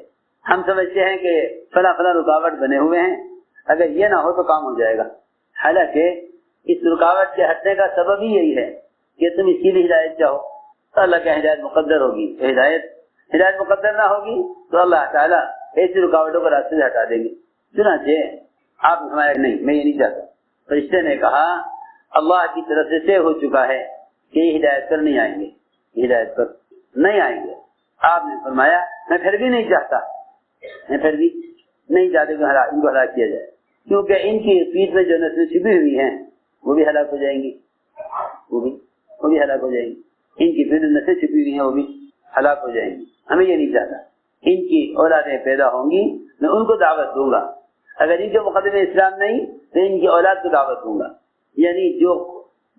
ہم سمجھتے ہیں کہ فلاں رکاوٹ بنے ہوئے ہیں، اگر یہ نہ ہو تو کام ہو جائے گا، حالانکہ اس رکاوٹ کے ہٹنے کا سبب ہی یہی ہے کہ تم اس کی بھی ہدایت چاہو تو اللہ کی ہدایت مقدر ہوگی، ہدایت مقدر نہ ہوگی تو اللہ تعالیٰ ایسی رکاوٹوں کو راستے سے ہٹا دیں گے۔ چنانچہ آپ نے فرمایا نہیں، میں یہ نہیں چاہتا۔ فرشتے نے کہا اللہ کی طرف سے طے ہو چکا ہے کہ یہ ہدایت پر نہیں آئیں گے۔ آپ نے فرمایا میں پھر بھی نہیں چاہتا کہ ان کو ہلاک کیا جائے، کیونکہ ان کی پیٹھ میں جو نسلیں چھپی ہوئی ہیں وہ بھی ہلاک ہو جائیں گی، وہ بھی ہلاک ہو جائیں گی، ان کی پھر نسلیں چھپی ہوئی ہیں وہ بھی ہلاک ہو جائیں گی۔ ہمیں یہ نہیں چاہتا، ان کی اولادیں پیدا ہوں گی میں ان کو دعوت دوں گا، اگر ان کے مقدمے اسلام نہیں تو ان کی اولاد کو دعوت دوں گا، یعنی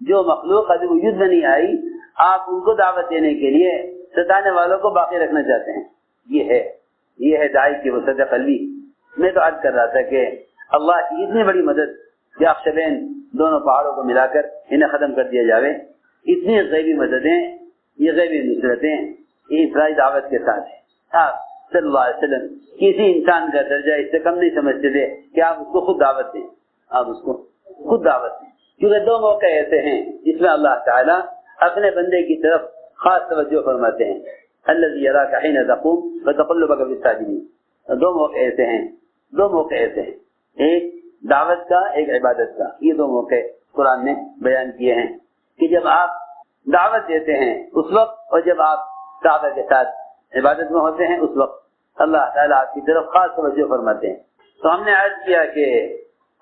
جو مخلوق ابھی وجود میں نہیں آئی آپ ان کو دعوت دینے کے لیے ستانے والوں کو باقی رکھنا چاہتے ہیں۔ یہ ہے داعی کی وسعت قلبی۔ میں تو عرض کر رہا تھا کہ اللہ کی اتنی بڑی مدد کہ اخشبین دونوں پہاڑوں کو ملا کر انہیں ختم کر دیا جاوے، اتنی غیبی مددیں، یہ غیبی نصرتیں یہ انفرادی دعوت کے ساتھ ہے۔ آپ صلی اللہ علیہ وسلم کسی انسان کا درجہ اس سے کم نہیں سمجھتے تھے کہ آپ اس کو خود دعوت دیں، آپ اس کو خود دعوت دیں، کیونکہ دو موقع ایسے ہیں جس میں اللہ تعالیٰ اپنے بندے کی طرف خاص توجہ فرماتے ہیں، الذی یراک حین تقوم وتقلبک فی الساجدین۔ دو موقع ایسے ہیں، ایک دعوت کا، ایک عبادت کا۔ یہ دو موقع قرآن نے بیان کیے ہیں کہ جب آپ دعوت دیتے ہیں اس وقت، اور جب آپ کعبہ کے ساتھ عبادت میں ہوتے ہیں اس وقت اللہ تعالیٰ آپ کی طرف خاص توجہ فرماتے ہیں۔ تو ہم نے عرض کیا کہ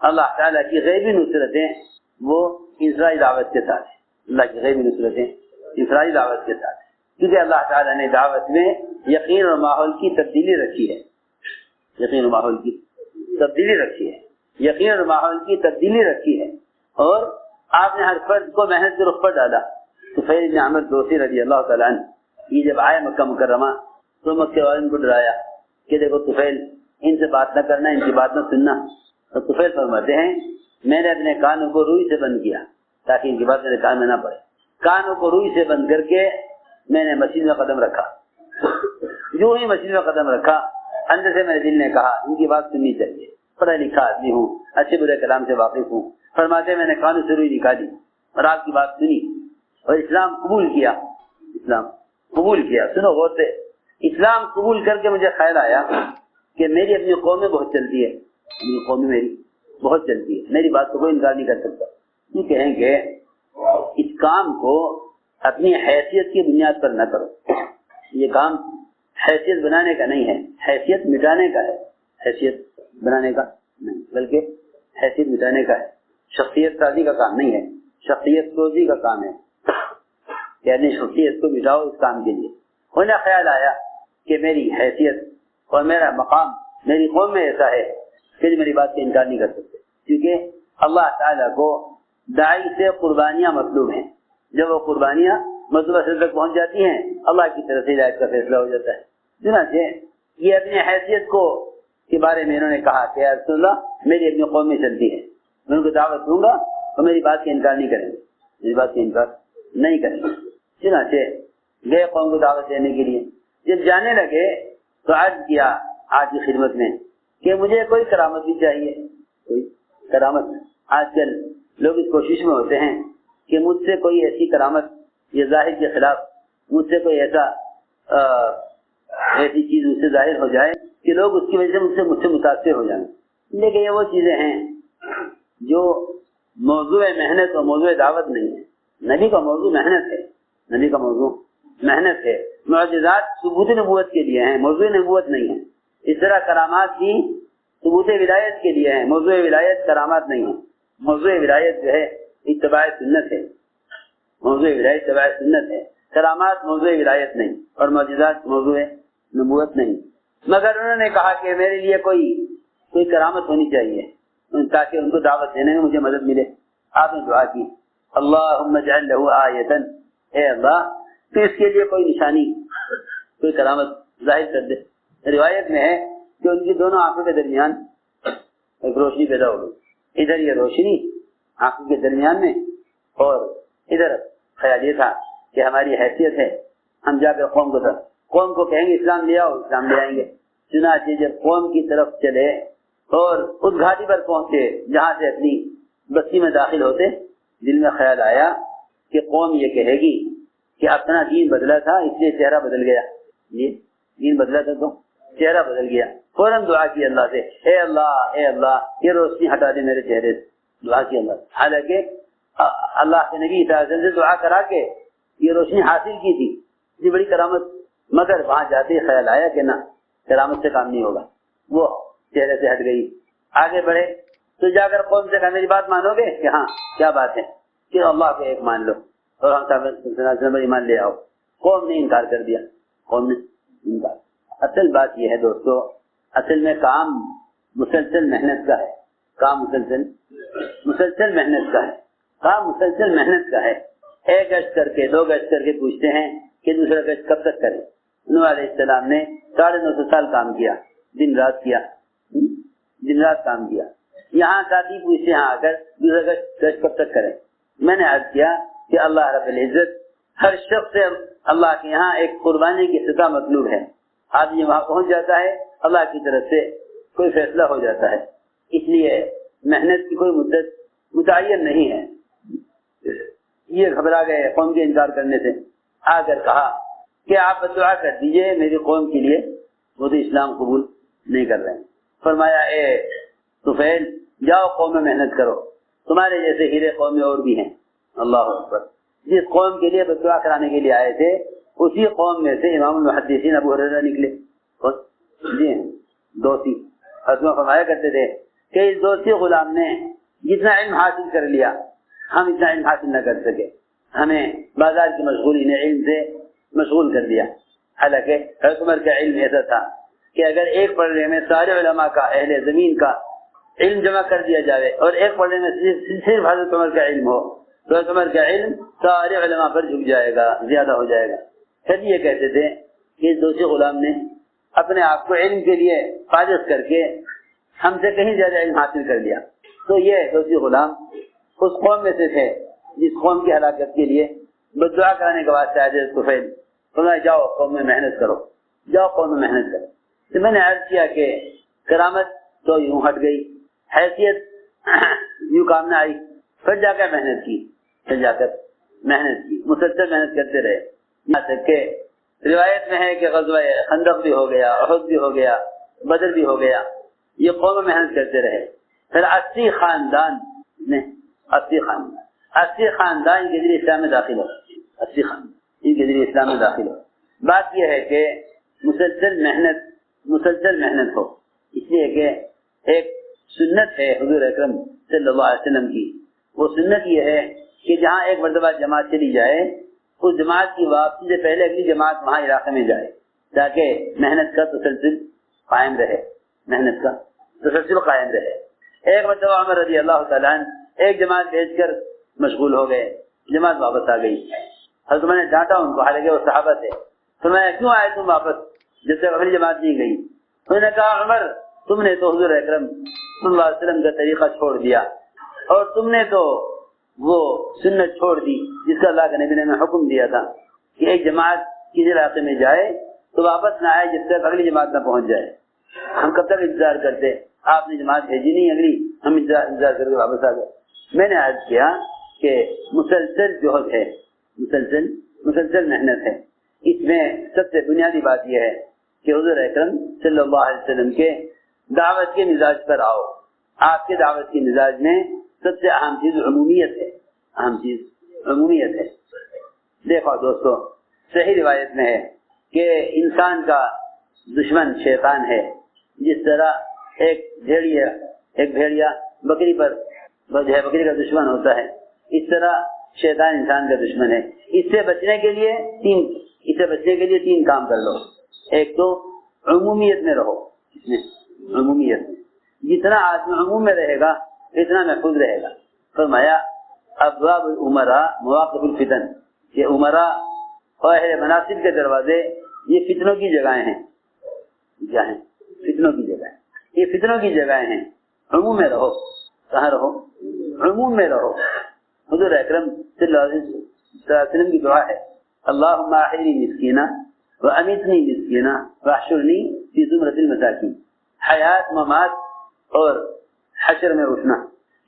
اللہ تعالیٰ کی غیبی نصرتیں وہ انفرادی دعوت کے ساتھ ہیں، اللہ کی غیبی نصرتیں انفرادی دعوت کے ساتھ ہیں، کیونکہ اللہ تعالیٰ نے دعوت میں یقین اور ماحول کی تبدیلی رکھی ہے، یقین اور ماحول کی تبدیلی رکھی ہے، یقین اور ماحول کی تبدیلی رکھی ہے، اور آپ نے ہر فرد کو محنت کے رخ پر ڈالا۔ طفیل بن عمرو دوسی رضی اللہ تعالیٰ عنہ یہ جب آئے مکہ مکرمہ تو مکے والوں کو ڈرایا کہ دیکھو طفیل ان سے بات نہ کرنا، ان کی بات نہ سننا۔ تو طفیل فرماتے ہیں میں نے اپنے کانوں کو روئی سے بند کیا تاکہ ان کی بات میرے کان میں نہ پڑے، کانوں کو روئی سے بند کر کے میں نے مسجد میں قدم رکھا، جو ہی مسجد میں قدم رکھا اندر سے میرے دل نے کہا ان کی بات سننی چاہیے، پڑھا لکھا آدمی ہوں، اچھے برے کلام سے واقف ہوں۔ فرماتے میں نے کانوں سے روئی نکالی اور آپ کی بات سنی اور اسلام قبول کیا، اسلام قبول کیا۔ سنو غور سے، اسلام قبول کر کے مجھے خیال آیا کہ میری اپنی قوم میں بہت چلتی ہے، اپنی قوم میں میری بہت چلتی ہے، میری بات کو کوئی انکار نہیں کر سکتا۔ یہ کہیں کہ اس کام کو اپنی حیثیت کی بنیاد پر نہ کرو، یہ کام حیثیت بنانے کا نہیں ہے، حیثیت مٹانے کا ہے، حیثیت بنانے کا نہیں بلکہ حیثیت مٹانے کا ہے، شخصیت سازی کا کام نہیں ہے، شخصیت سوزی کا کام ہے، یعنی شخصیت کو مٹاؤ اس کام کے لیے۔ انہیں خیال آیا کہ میری حیثیت اور میرا مقام میری قوم میں ایسا ہے کہ میری بات کا انکار نہیں کر سکتے، کیونکہ اللہ تعالیٰ کو داعی سے قربانیاں مطلوب ہیں، جب وہ قربانیاں مطلوبہ سے تک پہنچ جاتی ہیں اللہ کی طرف سے ہدایت کا فیصلہ ہو جاتا ہے۔ چنانچہ یہ اپنی حیثیت کو کے بارے میں انہوں نے کہا کہ یا رسول اللہ میری اپنی قوم میں چلتی ہے، میں ان کو دعوت دوں گا اور میری بات کا انکار نہیں کریں گے، میری بات کا انکار نہیں کریں گے۔ چنانچہ گئے قوم کو دعوت دینے کے لیے، جب جانے لگے تو عرض کیا آج کی خدمت میں کہ مجھے کوئی کرامت بھی چاہیے، کوئی کرامت۔ آج کل لوگ اس کوشش میں ہوتے ہیں کہ مجھ سے کوئی ایسی کرامت یہ ظاہر کے خلاف مجھ سے کوئی ایسی چیز مجھ سے ظاہر ہو جائے کہ لوگ اس کی وجہ سے مجھ سے متاثر ہو جائیں، لیکن یہ وہ چیزیں ہیں جو موضوع محنت اور موضوع دعوت نہیں ہے۔ نبی کا موضوع محنت ہے، نبی کا موضوع محنت ہے، معجزات ثبوت نبوت کے لیے ہیں، موضوع نبوت نہیں ہے۔ اس طرح کرامات بھی ثبوت ولایت کے لیے ہیں، موضوع ولایت کرامات نہیں ہے۔ موضوع ولایت جو ہے اتباع سنت ہے، موضوع ولایت اتباع سنت ہے، کرامات موضوع ولایت نہیں اور معجزات موضوع نبوت نہیں۔ مگر انہوں نے کہا کہ میرے لیے کوئی کرامت ہونی چاہیے تاکہ ان کو دعوت دینے میں مجھے مدد ملے۔ آپ نے دعا کی اللہم اجعل لہ آیۃ، اے اللہ تو اس کے لیے کوئی نشانی کوئی کرامت ظاہر کر دے۔ روایت میں ہے کہ ان کی دونوں آنکھوں کے درمیان ایک روشنی پیدا ہو گئی، ادھر یہ روشنی آنکھوں کے درمیان میں اور ادھر خیال یہ تھا کہ ہماری حیثیت ہے، ہم جا کے قوم کو کہیں گے اسلام لے آؤ، اسلام لے آئیں گے۔ چنانچہ جب قوم کی طرف چلے اور اس گھاٹی پر پہنچے جہاں سے اپنی بستی میں داخل ہوتے، دل میں خیال آیا کہ قوم یہ کہے گی کہ اپنا دین بدلا تھا اس لیے چہرہ بدل گیا، یہ دین بدلا تھا تو چہرہ بدل گیا۔ فوراً دعا کی اللہ سے، اے اللہ یہ روشنی ہٹا دے میرے چہرے سے، دعا کی اللہ سے۔ حالانکہ اللہ کے نبی تعالی سے دعا کرا کے یہ روشنی حاصل کی تھی، اتنی بڑی کرامت، مگر وہاں جاتے ہی خیال آیا کہ نہ کرامت سے کام نہیں ہوگا، وہ چہرے سے ہٹ گئی۔ آگے بڑھے تو جا کر قوم سے کہا میری بات مانو گے کہ ہاں کیا بات ہے کہ اللہ کو ایک مان لو اور ہم صاحب ایمان لے آؤ. قوم نے انکار کر دیا. قوم نے انکار. اصل بات یہ ہے دوستو، اصل میں کام مسلسل محنت کا ہے. کام مسلسل محنت کا ہے. کام مسلسل محنت کا ہے. ایک گشت کر کے 2 گشت کر کے پوچھتے ہیں کہ دوسرا گشت کب تک کریں. نوح علیہ السلام نے 950 سال کام کیا، دن رات کیا، دن رات کام کیا. یہاں ساتھی پوچھتے ہیں آ کر دوسرا گشت کب تک کریں. میں نے عرض کیا کہ اللہ رب العزت ہر شخص سے اللہ کے یہاں ایک قربانی کی سزا مطلوب ہے. آدمی وہاں پہنچ جاتا ہے، اللہ کی طرف سے کوئی فیصلہ ہو جاتا ہے. اس لیے محنت کی کوئی مدت متعین نہیں ہے. یہ گھبرا گئے قوم کے انکار کرنے سے. آ کر کہا کہ آپ دعا کر دیجئے میری قوم کے لیے، وہ تو اسلام قبول نہیں کر رہے ہیں. فرمایا اے طفیل جاؤ قوم میں محنت کرو، تمہارے جیسے ہیرے قوم میں اور بھی ہیں. اللہ اکبر. جس قوم کے لیے دعا کرانے کے لیے آئے تھے اسی قوم میں سے امام المحدثین ابو ہریرہ نکلے. جی ہیں دوسی. حضرت فرمایا کرتے تھے کہ اس دوسی غلام نے جتنا علم حاصل کر لیا ہم اتنا علم حاصل نہ کر سکے، ہمیں بازار کی مشغولی نے علم سے مشغول کر دیا. حالانکہ حضرت عمر کا علم ایسا تھا کہ اگر ایک پڑھنے میں سارے علماء کا اہل زمین کا علم جمع کر دیا جائے اور ایک پڑھنے میں صرف حضرت عمر کا علم ہو تو حضرت عمر کا علم سارے علماء پر جھک جائے گا، زیادہ ہو جائے گا. پھر یہ کہتے تھے کہ اس دوسرے غلام نے اپنے آپ کو علم کے لیے فارغ کر کے ہم سے کہیں زیادہ علم حاصل کر لیا. تو یہ دوسری غلام اس قوم میں سے تھے جس قوم کی ہلاکت کے لیے بدعا کرانے کے واسطے آئے. طفیل فرمایا جاؤ قوم میں محنت کرو، جاؤ قوم میں محنت کرو. تو میں نے عرض کیا کہ کرامت تو یوں ہٹ گئی، حیثیت یوں کام نہ آئی. پھر جا کر محنت کی، مسلسل محنت کرتے رہے. یہاں تک کہ روایت میں ہے کہ غزوہ خندق بھی ہو گیا، احد بھی ہو گیا، بدر بھی ہو گیا. یہ قوم محنت کرتے رہے. پھر 80 خاندان کے ذریعے اسلام میں داخل ہو. 80 خاندان ان کے ذریعے اسلام میں داخل ہو. بات یہ ہے کہ مسلسل محنت ہو. اس لیے کہ ایک سنت ہے حضور اکرم صلی اللہ علیہ وسلم کی. وہ سنت یہ ہے کہ جہاں ایک مرتبہ جماعت چلی جائے اس جماعت کی واپسی سے پہلے اگلی جماعت وہاں علاقے میں جائے تاکہ محنت کا تسلسل قائم رہے. ایک مرتبہ عمر رضی اللہ تعالیٰ عنہ ایک جماعت بھیج کر مشغول ہو گئے، جماعت واپس آ گئی. حضرت عمر نے ڈانٹا ان کو، حالانکہ وہ صحابہ تھے. فرمایا کیوں آئے تم واپس جب تک اگلی جماعت نہیں گئی؟ انہوں نے کہا عمر تم نے تو حضور اکرم صلی اللہ علیہ وسلم کا طریقہ چھوڑ دیا اور تم نے تو وہ سنت چھوڑ دی جس کا اللہ کے نبی نے ہمیں حکم دیا تھا کہ ایک جماعت کسی علاقے میں جائے تو واپس نہ آئے جب تک اگلی جماعت نہ پہنچ جائے. ہم کب تک انتظار کرتے؟ آپ نے جماعت بھیجی نہیں اگلی، ہم انتظار کر کے واپس آ گئے. میں نے عرض کیا کہ مسلسل جوہد ہے، مسلسل محنت ہے. اس میں سب سے بنیادی بات یہ ہے کہ حضور اکرم صلی اللہ علیہ وسلم کے دعوت کے مزاج پر آؤ. آپ کے دعوت کے مزاج میں سب سے اہم چیز عمومیت ہے. دیکھو دوستو، صحیح روایت میں ہے کہ انسان کا دشمن شیطان ہے. جس طرح ایک بھیڑیا بکری کا دشمن ہوتا ہے، اس طرح شیطان انسان کا دشمن ہے. اس سے بچنے کے لیے تین کام کر لو. ایک تو عمومیت میں رہو. عمومیت میں جتنا آدمی عموم میں رہے گا اتنا محفوظ رہے گا. فرمایا ابواب الامراء مواقف الفتن، یہ امراء اور اہل مناصب کے دروازے یہ فتنوں کی جگہیں ہیں. کیا ہیں؟ فتنوں کی جگہیں. یہ فتنوں کی جگہیں ہیں. عموم میں رہو. کہاں رہو؟ عموم میں رہو. حضور اکرم صلی اللہ علیہ وسلم کی دعا ہے اللہم احیینی مسکینہ وامیتنی مسکینہ واحشرنی فی زمرۃ المساکین. حیات، ممات اور حشر میں اٹھنا،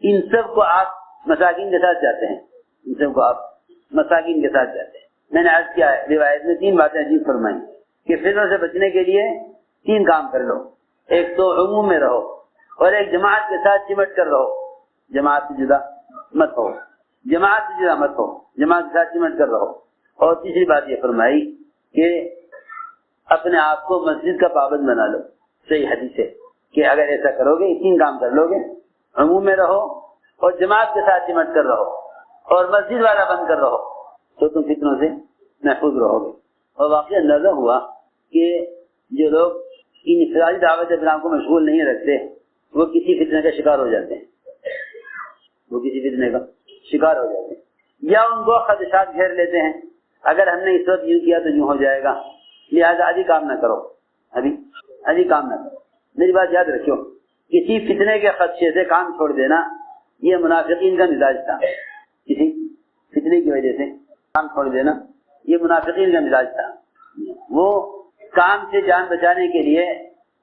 ان سب کو آپ مساکین کے ساتھ جاتے ہیں. میں نے عرض کیا ہے روایت میں 3 باتیں عجیب فرمائی کہ فتنوں سے بچنے کے لیے 3 کام کر لو. ایک تو عموم میں رہو اور ایک جماعت کے ساتھ چمٹ کر رہو. جماعت سے جدا مت ہو، جماعت کے ساتھ چمٹ کر رہو. اور تیسری بات یہ فرمائی کہ اپنے آپ کو مسجد کا پابند بنا لو. صحیح حدیث ہے کہ اگر ایسا کرو گے 3 کام کر لو گے عموم میں رہو اور جماعت کے ساتھ سمٹ کر رہو اور مسجد والا بند کر رہو تو تم فتنوں سے محفوظ رہو گے۔ اور واقعی اندازہ ہوا کہ جو لوگ ان انفرادی دعوت اسلام کو مشغول نہیں رکھتے وہ کسی فتنے کا شکار ہو جاتے ہیں، وہ کسی فتنے کا شکار ہو جاتے ہیں، یا ان کو خدشات گھیر لیتے ہیں، اگر ہم نے اس وقت یوں کیا تو یوں ہو جائے گا، لہٰذا ابھی کام نہ کرو، ابھی کام نہ کرو۔ میری بات یاد رکھو، کسی فتنے کے خدشے سے کام چھوڑ دینا یہ منافقین کا مزاج تھا، کسی فتنے کی وجہ سے کام چھوڑ دینا یہ منافقین کا مزاج تھا۔ وہ کام سے جان بچانے کے لیے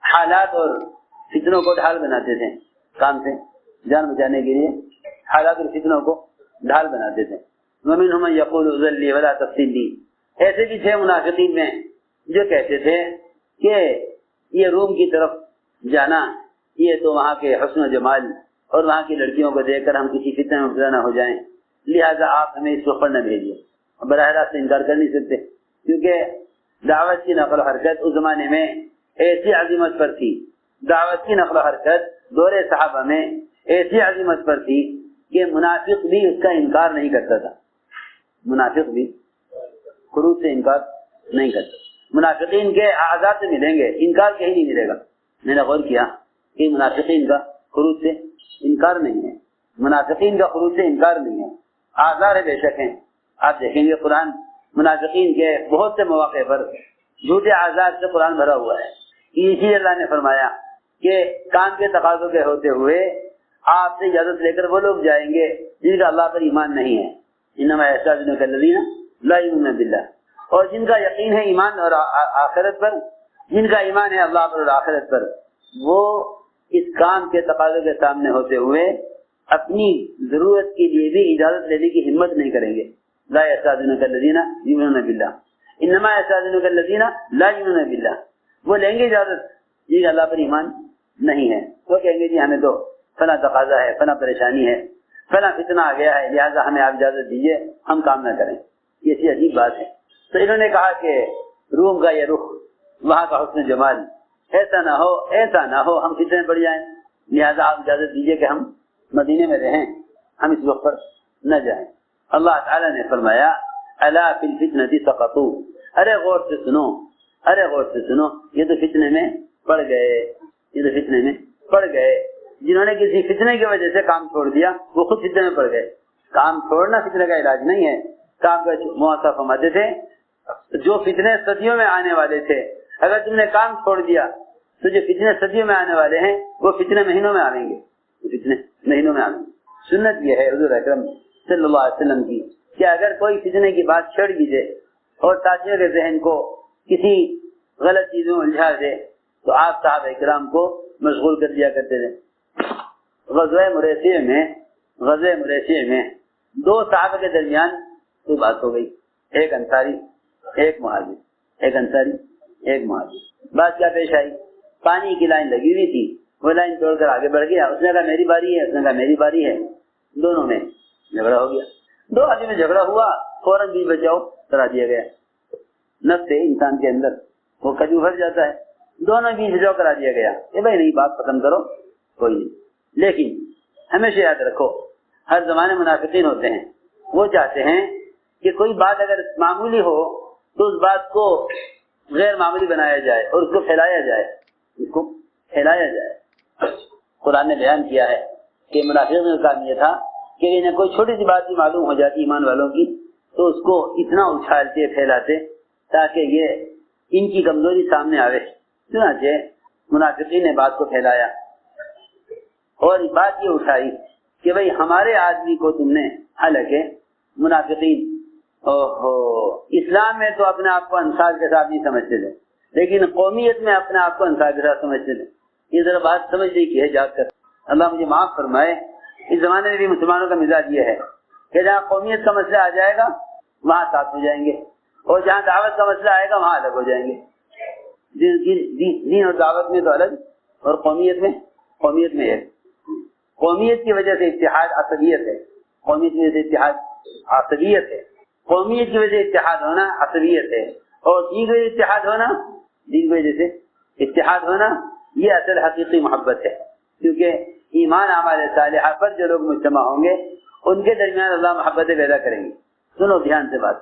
حالات اور فتنوں کو ڈھال بناتے تھے، کام سے جان بچانے کے لیے حالات اور فتنوں کو ڈھال بناتے تھے۔ وَمِنْهُمْ مَن يَقُولُ اُذِن لِّي وَلَا تَفْتِن لِّي، ایسے بھی تھے منافقین میں جو کہتے تھے کہ یہ روم کی طرف جانا یہ تو وہاں کے حسن و جمال اور وہاں کی لڑکیوں کو دیکھ کر ہم کسی فتنے میں مبتلا نہ ہو جائیں، لہٰذا آپ ہمیں اس وقت نہ بھیجیے۔ براہ راست انکار کر نہیں سکتے، کیونکہ دعوت کی نقل و حرکت اس زمانے میں ایسی عظمت پر تھی، دعوت کی نقل و حرکت دور صحابہ میں ایسی عظمت پر تھی کہ منافق بھی اس کا انکار نہیں کرتا تھا، منافق بھی خروج سے انکار نہیں کرتا۔ منافقین کے اعزاز سے ملیں گے، انکار کہیں نہیں ملے گا۔ میں نے غور کیا کہ منافقین کا خروج سے انکار نہیں ہے، منافقین کا خروج سے انکار نہیں ہے، آزار بے شک ہیں۔ آپ دیکھیں گے قرآن منافقین کے بہت سے مواقع پر جھوٹے آزار سے قرآن بھرا ہوا ہے۔ اسی اللہ نے فرمایا کہ کام کے تقاضوں کے ہوتے ہوئے آپ سے اجازت لے کر وہ لوگ جائیں گے جن کا اللہ پر ایمان نہیں ہے، انما یستأذنک الذین لا یؤمنون باللہ، اور جن کا یقین ہے ایمان اور آخرت پر، جن کا ایمان ہے اللہ پر اور آخرت پر، وہ اس کام کے تقاضوں کے سامنے ہوتے ہوئے اپنی ضرورت کے لیے بھی اجازت لینے کی ہمت نہیں کریں گے۔ لا یستأذنک الذین یؤمنون باللہ، انما یستأذنک الذین لا یؤمنون باللہ، وہ لیں گے اجازت جن کا اللہ پر ایمان نہیں ہے، وہ کہیں گے جی ہمیں تو فلاں تقاضا ہے، فلاں پریشانی ہے، فلاں فتنہ آ گیا ہے، لہٰذا ہمیں آپ اجازت دیجیے ہم کام نہ کریں۔ یہ سی عجیب بات ہے۔ تو انہوں نے کہا کہ روم کا یہ رخ، وہاں کا حسن جمال، ایسا نہ ہو ہم فتنے میں پڑ جائیں، لہٰذا آپ اجازت دیجیے کہ ہم مدینے میں رہیں، ہم اس وقت پر نہ جائیں۔ اللہ تعالیٰ نے فرمایا الا فی الفتنۃ سقطوا، ارے غور سے سنو، یہ تو فتنے میں پڑ گئے، جنہوں نے کسی فتنے کی وجہ سے کام چھوڑ دیا وہ خود فتنے میں پڑ گئے۔ کام چھوڑنا فتنے کا علاج نہیں ہے، کام کا مواقع فرماتے تھے جو فتنے صدیوں میں آنے والے تھے، اگر تم نے کام چھوڑ دیا تو جو فتنے صدیوں میں آنے والے ہیں وہ فتنے مہینوں میں آئیں گے، سنت یہ ہے حضور اکرم صلی اللہ علیہ وسلم کی کہ اگر کوئی فتنے کی بات چھڑ دی دے اور ساتھیوں کے ذہن کو کسی غلط چیزوں میں الجھا دے تو آپ صحابہ کرام کو مشغول کر دیا کرتے تھے۔ غزوہ مریسیہ میں دو صحابہ کے درمیان کوئی بات ہو گئی، ایک انصاری ایک مہاجر، بات کیا پیش آئی؟ پانی کی لائن لگی ہوئی تھی، وہ لائن توڑ کر آگے بڑھ گیا، اس نے کہا میری باری ہے، اس نے کہا میری باری ہے، دونوں میں جھگڑا ہو گیا۔ دو آدمی میں جھگڑا ہوا، فوراً بیچ بچاؤ کرا دیا گیا۔ نفس ہے انسان کے اندر، وہ کجو بھر جاتا ہے، دونوں بیچ بچاؤ کرا دیا گیا کہ بھائی نہیں بات ختم کرو، کوئی نہیں۔ لیکن ہمیشہ یاد رکھو ہر زمانے منافقین ہوتے ہیں، وہ چاہتے ہیں کہ کوئی بات اگر معمولی ہو تو اس بات کو غیر معمولی بنایا جائے اور اس کو پھیلایا جائے۔ قرآن نے بیان کیا ہے کہ منافقین کا کام یہ تھا کہ انہیں کوئی چھوٹی سی بات بھی معلوم ہو جاتی ایمان والوں کی تو اس کو اتنا اچھالتے پھیلاتے تاکہ یہ ان کی کمزوری سامنے آوے۔ چنانچہ منافقین نے بات کو پھیلایا اور بات یہ اٹھائی کہ بھئی ہمارے آدمی کو تم نے، حالانکہ منافقین اسلام میں تو اپنے آپ کو انصار کے ساتھ نہیں سمجھتے تھے، لیکن قومیت میں اپنے آپ کو انصار کے ساتھ سمجھتے تھے۔ یہ ذرا بات سمجھنے کی ہے جا کر، اللہ مجھے معاف فرمائے۔ اس زمانے میں بھی مسلمانوں کا مزاج یہ ہے کہ جہاں قومیت کا مسئلہ آ جائے گا وہاں ساتھ ہو جائیں گے، اور جہاں دعوت کا مسئلہ آئے گا وہاں الگ ہو جائیں گے۔ دین اور دعوت میں تو الگ، اور قومیت میں ایک۔ قومیت کی وجہ سے اتحاد عصبیت ہے، قومیت کی وجہ سے اتحاد ہونا عصبیت ہے، اور دین کی وجہ سے اتحاد ہونا یہ اصل حقیقی محبت ہے، کیونکہ ایمان اعمال صالحہ پر جو لوگ مجتمع ہوں گے ان کے درمیان اللہ محبتیں پیدا کریں گے. سنو دھیان سے بات.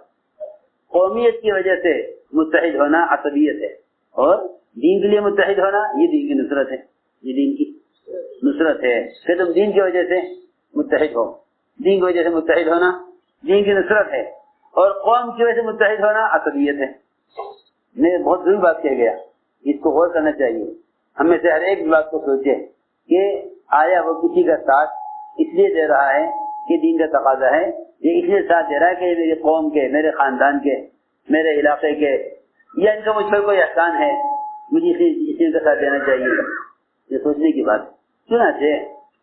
قومیت کی وجہ سے متحد ہونا عصبیت ہے، اور دین کے لیے متحد ہونا یہ دین کی نصرت ہے. یہ دین کی نصرت ہے کہ تم دین کی وجہ سے متحد ہو. دین کی وجہ سے متحد ہونا دین کی نصرت ہے، اور قوم کی وجہ سے متحد ہونا عصبیت ہے. میں بہت ضروری بات کہہ گیا، اس کو غور کرنا چاہیے. ہم میں سے ہر ایک بات کو سوچے کہ آیا وہ کسی کا ساتھ اس لیے دے رہا ہے کہ دین کا تقاضا ہے، یہ اس لیے ساتھ دے رہا ہے کہ یہ میری قوم کے، میرے خاندان کے، میرے علاقے کے، یا ان کا مجھ پر کوئی احسان ہے، مجھے اسی کا ساتھ دینا چاہیے. یہ سوچنے کی بات. چنانچہ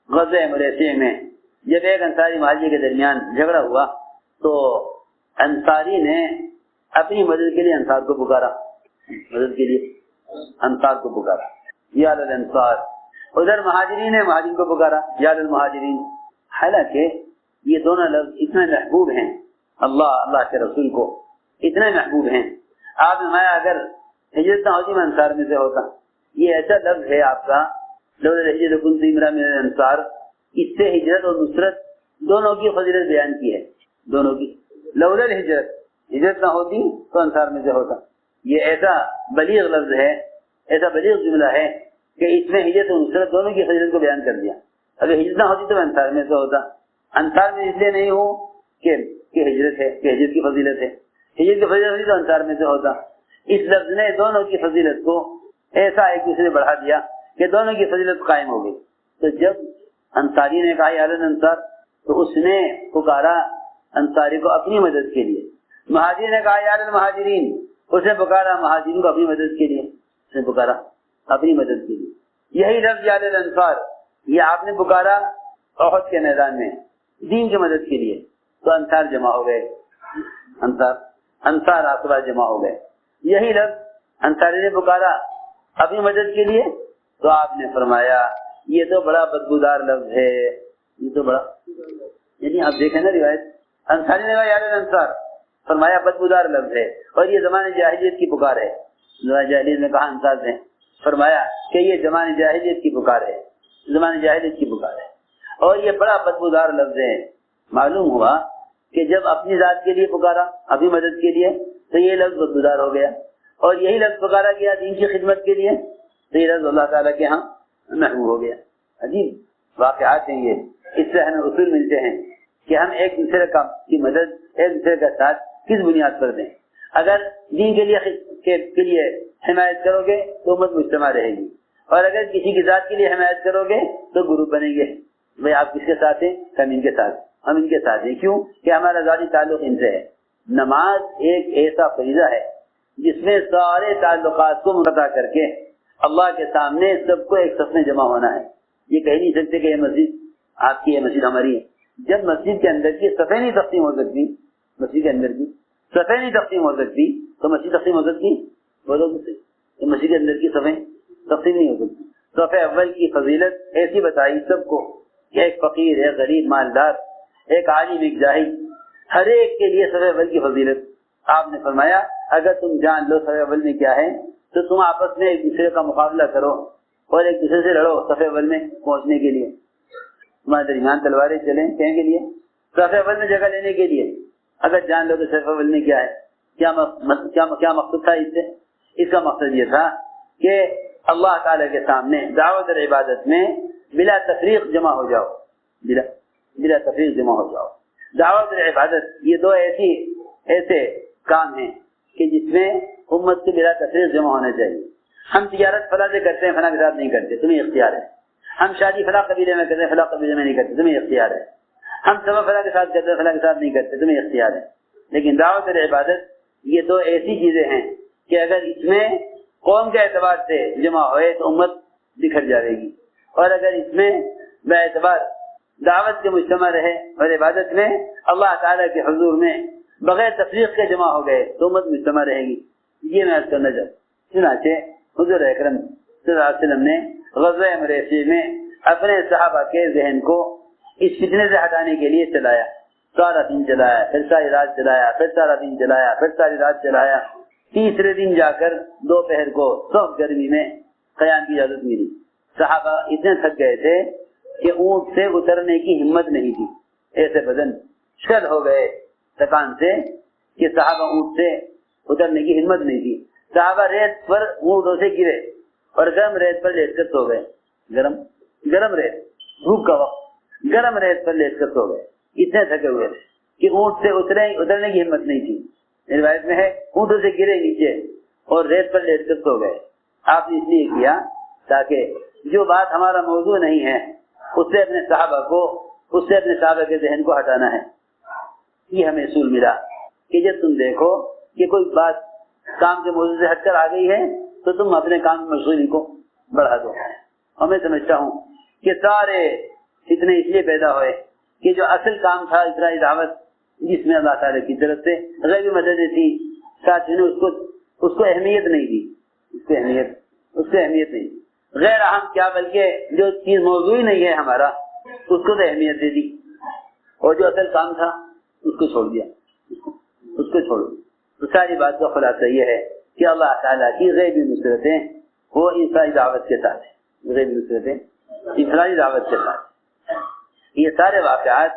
غزوہ مریسی میں جب ایک انصاری مہاجر کے درمیان جھگڑا ہوا تو انصاری نے اپنی مدد کے لیے انصار کو پکارا. مدد کے لیے انصار کو پکارا، یا للانصار. ادھر مہاجرین نے مہاجرین کو پکارا، یا للمہاجرین. حالانکہ یہ دونوں لفظ اتنے محبوب ہیں اللہ کے رسول کو، اتنے محبوب ہیں. آپ نے اگر ہجرت نہ ہوتی میں انصار میں سے ہوتا. یہ ایسا لفظ ہے آپ کا لولا الہجرۃ کنت امرأ من الانصار، اس سے ہجرت اور نصرت دونوں کی فضیلت بیان کی ہے. دونوں کی. لولا الہجرت، ہجرت نہ ہوتی تو انصار میں سے ہوتا. یہ ایسا بلیغ لفظ ہے، ایسا بلیغ جملہ ہے کہ اس میں ہجرت اور نصرت دونوں کی فضیلت کو بیان کر دیا. اگر ہجرت نہ ہوتی تو میں انصار میں سے ہوتا. انصار میں اس لیے نہیں ہوں کہ ہجرت ہے، کہ ہجرت کی فضیلت ہے. ہجرت کی فضیلت ہوتی تو انصار میں سے ہوتا. اس لفظ نے دونوں کی فضیلت کو ایسا ایک دوسرے بڑھا دیا کہ دونوں کی فضیلت قائم ہو گئی. تو جب انصاری نے کہا یا للانصار تو اس نے پکارا انصاری کو اپنی مدد کے لیے. مہاجر نے کہا یا للمہاجرین، اس نے پکارا مہاجرین کو اپنی مدد کے لیے. اس نے پکارا اپنی مدد کے لیے. یہی لفظ یا للانصار یہ آپ نے پکارا احد کے میدان میں دین کی مدد کے لیے تو انصار جمع ہو گئے. انصار آسبا جمع ہو گئے. یہی لفظ انصاری نے پکارا اپنی مدد کے لیے تو آپ نے فرمایا یہ تو بڑا بدبودار لفظ ہے. یہ تو بڑا، یعنی آپ دیکھیں نا روایت، انصاری نے کہا یا للانصار، فرمایا بدبودار لفظ ہے، اور یہ زمانے جاہلیت کی پکار ہے. زمانے جاہلیت میں کہا انصار نے فرمایا کہ یہ زمانے جاہلیت کی پکار ہے، زمانے جاہلیت کی پکار ہے، اور یہ بڑا بدبودار لفظ ہے. معلوم ہوا کہ جب اپنی ذات کے لیے پکارا، اپنی مدد کے لیے، تو یہ لفظ بدبودار ہو گیا. اور یہی لفظ پکارا گیا دین کی خدمت کے لیے تو یہ لفظ اللہ تعالیٰ کے ہاں محبوب ہو گیا. عجیب واقعات ہیں یہ. اس سے ہمیں اصول ملتے ہیں کہ ہم ایک دوسرے کی مدد، ایک دوسرے کا ساتھ کس بنیاد پر دیں. اگر دین کے لیے حمایت کرو گے تو امت مجتمع رہے گی، اور اگر کسی کی ذات کے لیے حمایت کرو گے تو گروپ بنیں گے. بھائی آپ کس کے ساتھ ہیں؟ ہم ان کے ساتھ. ہم ان کے ساتھ ہیں. کیوں؟ کہ ہمارا ذاتی تعلق ان سے ہے. نماز ایک ایسا فریضہ ہے جس میں سارے تعلقات کو منقطع کر کے اللہ کے سامنے سب کو ایک صف میں جمع ہونا ہے. یہ کہہ نہیں سکتے کہ یہ مسجد آپ کی ہے، مسجد ہماری ہے. جب مسجد کے اندر کی صفیں نہیں تقسیم ہو سکتی، مسجد کے اندر کی صفیں نہیں تقسیم ہو سکتی تو مسجد تقسیم ہو سکتی؟ بولو مسجد کے اندر کی صفیں تقسیم نہیں ہو سکتی. صف اول کی فضیلت ایسی بتائی سب کو کہ ایک فقیر، ایک غریب، مالدار، ایک عالم، ایک جاہل، ہر ایک کے لیے صف اول کی فضیلت. آپ نے فرمایا اگر تم جان لو صف اول میں کیا ہے تو تم آپس میں ایک دوسرے کا مقابلہ کرو اور ایک دوسرے سے لڑو صف اول میں پہنچنے کے لیے. تمہارے درمیان تلواریں چلیں کہیں کے لیے؟ صف اول میں جگہ لینے کے لیے. اگر جان لو کہ صف اول میں کیا ہے، کیا مقصد تھا اس سے؟ اس کا مقصد یہ تھا کہ اللہ تعالیٰ کے سامنے دعوت اور عبادت میں بلا تفریق جمع ہو جاؤ. بلا تفریق جمع ہو جاؤ. دعوت اور عبادت یہ دو ایسے کام ہیں کہ جس میں امت سے بلا تفریق جمع ہونا چاہیے. ہم تجارت فلاں سے کرتے ہیں، فلاں کے ساتھ نہیں کرتے، تمہیں اختیار ہے. ہم شادی فلاں قبیلے میں کرتے ہیں، فلاں قبیلے میں نہیں کرتے، تمہیں اختیار ہے. ہم سبب فلاں کے ساتھ کرتے ہیں، فلاں کے ساتھ نہیں کرتے، تمہیں اختیار ہے. لیکن دعوت اور عبادت یہ دو ایسی چیزیں ہیں کہ اگر اس میں قوم کے اعتبار سے جمع ہوئے تو امت بکھر جائے گی، اور اگر اس میں بے اعتبار دعوت کے مجتمع رہے اور عبادت میں اللہ تعالیٰ کے حضور میں بغیر تفریق کے جمع ہو گئے تو امت مجتمع رہے گی. یہ میں عرض کرنا چاہتا. چنانچہ حضور اکرم صلی اللہ علیہ وسلم نے غزوہ مریسی میں اپنے صحابہ کے ذہن کو اس فتنے سے ہٹانے کے لیے چلایا. سارا دن چلایا، پھر ساری رات چلایا، پھر سارا دن چلایا، پھر ساری رات چلایا. تیسرے دن جا کر دوپہر کو سخت گرمی میں قیام کی اجازت ملی. صحابہ اتنے تھک گئے تھے کہ اونٹ سے اترنے کی ہمت نہیں تھی، ایسے بدن شل ہو گئے تکان سے کہ صحابہ اونٹ سے اترنے کی ہمت نہیں تھی. صحابہ ریت پر اونٹوں سے گرے اور گرم ریت پر لیٹ کر سو گئے. گرم ریت، دھوپ کا وقت، گرم ریت پر لیٹ کر سو گئے. اتنے تھکے ہوئے تھے کہ اونٹ سے اترنے کی ہمت نہیں تھی. روایت میں ہے اونٹوں سے گرے نیچے اور ریت پر لیٹ کر سو گئے. آپ نے اس لیے کیا تاکہ جو بات ہمارا موضوع نہیں ہے اس سے اپنے صحابہ کے ذہن کو ہٹانا ہے. یہ ہمیں اصول ملا کہ جب تم دیکھو کہ کوئی بات کام کے موضوع سے ہٹ کر آ گئی ہے تو تم اپنے کام کی مشغولی کو بڑھا دو. اور میں سمجھتا ہوں کہ سارے فتنے اس لیے پیدا ہوئے کہ جو اصل کام تھا اسرائی دعوت، جس میں اللہ تعالیٰ کی طرف سے غیبی مدد تھی، ساتھیوں نے اس کو اہمیت نہیں دی. اس کو اہمیت نہیں دی. غیر اہم کیا بلکہ جو چیز موضوعی نہیں ہے ہمارا اس کو تو اہمیت دے دی، اور جو اصل کام تھا اس کو چھوڑ دیا. تو ساری بات کا خلاصہ یہ ہے کہ اللہ تعالیٰ کی غیبی نصرتیں وہ اسرائی دعوت کے ساتھ ہیں. غیبی نصرتیں اسرائی دعوت کے ساتھ. یہ سارے واقعات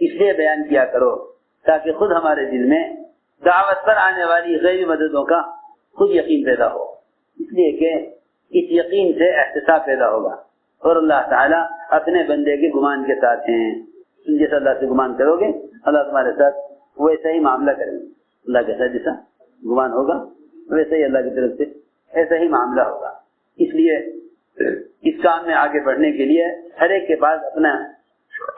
اس لیے بیان کیا کرو تاکہ خود ہمارے دل میں دعوت پر آنے والی غیبی مددوں کا خود یقین پیدا ہو. اس لیے کہ اس یقین سے احتساب پیدا ہوگا اور اللہ تعالیٰ اپنے بندے کے گمان کے ساتھ ہیں. تم جیسا اللہ سے گمان کرو گے اللہ تمہارے ساتھ ویسا ہی معاملہ کریں گے. اللہ کے ساتھ جیسا گمان ہوگا ویسا ہی اللہ کی طرف سے ایسا ہی معاملہ ہوگا. اس لیے اس کام میں آگے بڑھنے کے لیے ہر ایک کے پاس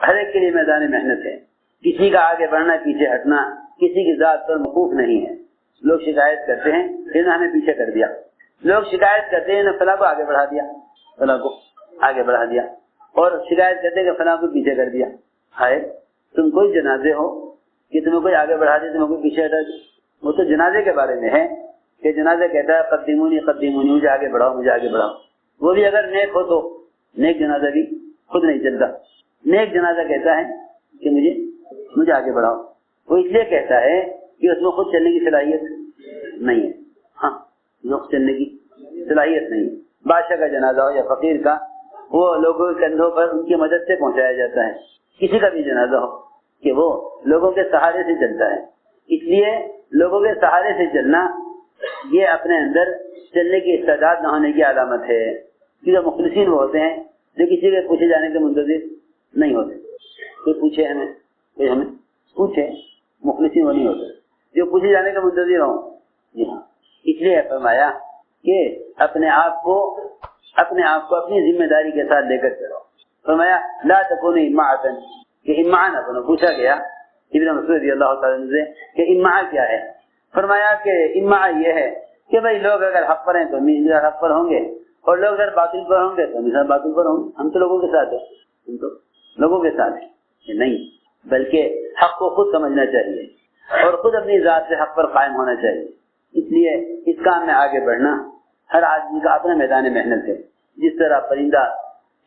ہر ایک کے لیے میدان محنت ہے. کسی کا آگے بڑھنا پیچھے ہٹنا کسی کی ذات پر موقوف نہیں ہے. لوگ شکایت کرتے ہیں کہ ہمیں پیچھے کر دیا. لوگ شکایت کرتے ہیں فلاں کو آگے بڑھا دیا اور شکایت کرتے کہ فلاں کو پیچھے کر دیا. ہائے تم کوئی جنازے ہو کہ تمہیں کوئی آگے بڑھا دے تمہیں کوئی پیچھے ہٹا دے. وہ تو جنازے کے بارے میں ہے کہ جنازہ کہتا ہے قدمونی مجھے آگے بڑھاؤ. وہ بھی اگر نیک ہو تو نیک جنازہ بھی خود نہیں چلتا. نیک جنازہ کہتا ہے کہ مجھے آگے بڑھاؤ. وہ اس لیے کہتا ہے کہ اس میں خود چلنے کی صلاحیت نہیں ہے. ہاں خود چلنے کی صلاحیت نہیں ہے. بادشاہ کا جنازہ ہو یا فقیر کا وہ لوگوں کے کندھوں پر ان کی مدد سے پہنچایا جاتا ہے. کسی کا بھی جنازہ ہو کہ وہ لوگوں کے سہارے سے چلتا ہے. اس لیے لوگوں کے سہارے سے چلنا یہ اپنے اندر چلنے کی استعداد نہ ہونے کی علامت ہے. کیونکہ مخلصین وہ ہوتے ہیں جو کسی کے پوچھے جانے کے منتظر نہیں ہوتے. کوئی پوچھے ہمیں پوچھے، مخلصین وہ نہیں ہوتے جو پوچھے جانے کے منتظر ہوں. جی ہاں، اس لیے فرمایا کہ اپنے آپ کو اپنی ذمہ داری کے ساتھ لے کر چلو. فرمایا لا تکونوا امعاً، کہ امعاء نہ بنو. پوچھا گیا ابن مسعود رضی اللہ تعالیٰ عنہ سے کہ امعاء کیا ہے؟ فرمایا کہ امعاء یہ ہے کہ بھائی لوگ اگر حق پر ہیں تو ہم حق پر ہوں گے اور لوگ اگر باطل پر ہوں گے تو ہم باطل پر ہوں گے. ہم تو لوگوں کے ساتھ ہیں، ہم تو لوگوں کے ساتھ ہیں. نہیں، بلکہ حق کو خود سمجھنا چاہیے اور خود اپنی ذات سے حق پر قائم ہونا چاہیے. اس لیے اس کام میں آگے بڑھنا ہر آدمی کا اپنا میدان محنت ہے. جس طرح پرندہ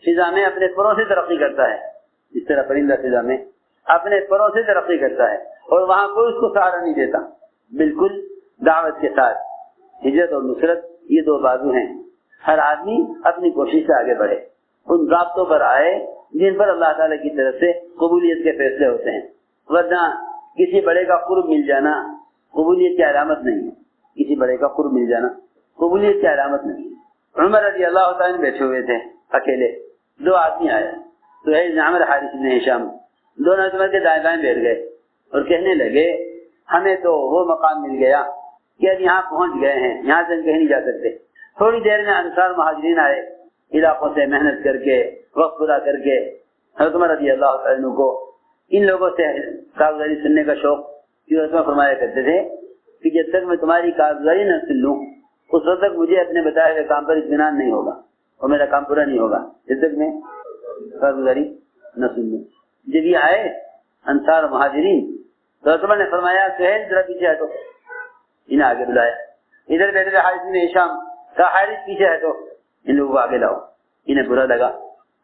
فضا میں اپنے پروں سے ترقی کرتا ہے، جس طرح پرندہ فضا میں اپنے پروں سے ترقی کرتا ہے اور وہاں کوئی اس کو سہارا نہیں دیتا. بالکل دعوت کے ساتھ ہجرت اور نصرت یہ دو بازو ہیں. ہر آدمی اپنی کوشش سے آگے بڑھے، ان ضابطوں پر آئے جن پر اللہ تعالیٰ کی طرف سے قبولیت کے فیصلے ہوتے ہیں. ورنہ کسی بڑے کا قرب مل جانا قبولیت کی علامت نہیں ہے. کسی بڑے کا قرب مل جانا قبولیت کی علامت نہیں ہے. عمر رضی اللہ تعالیٰ بیٹھے ہوئے تھے اکیلے. دو آدمی آئے، سہیل بن عمرو حارث بن ہشام. دونوں عمر کے دائیں بائیں بیٹھ گئے اور کہنے لگے ہمیں تو وہ مقام مل گیا کہ اب یہاں پہنچ گئے ہیں، یہاں سے کہیں نہیں جا سکتے. تھوڑی دیر میں انصار مہاجرین آئے، علاقوں سے محنت کر کے وقت پورا کر کے. حضرت عمر رضی اللہ تعالیٰ کو ان لوگوں سے کارگزاری سننے کا شوق کی میں فرمایا کرتے تھے کہ جب تک میں تمہاری کارگزاری نہ سن لوں اس وقت تک مجھے اپنے بتائے ہوئے کام پر اطمینان نہیں ہوگا اور میرا کام پورا نہیں ہوگا جب تک میں کارگزاری نہ سن لوں. جب یہ آئے انصار مہاجرین تو عمر نے فرمایا سہیل ذرا پیچھے ہٹو. انہیں آگے بلایا. ادھر بیٹھے حارث بن ہشام کہا حارث پیچھے ہٹو، ان لوگوں کو آگے لاؤ. انہیں برا لگا،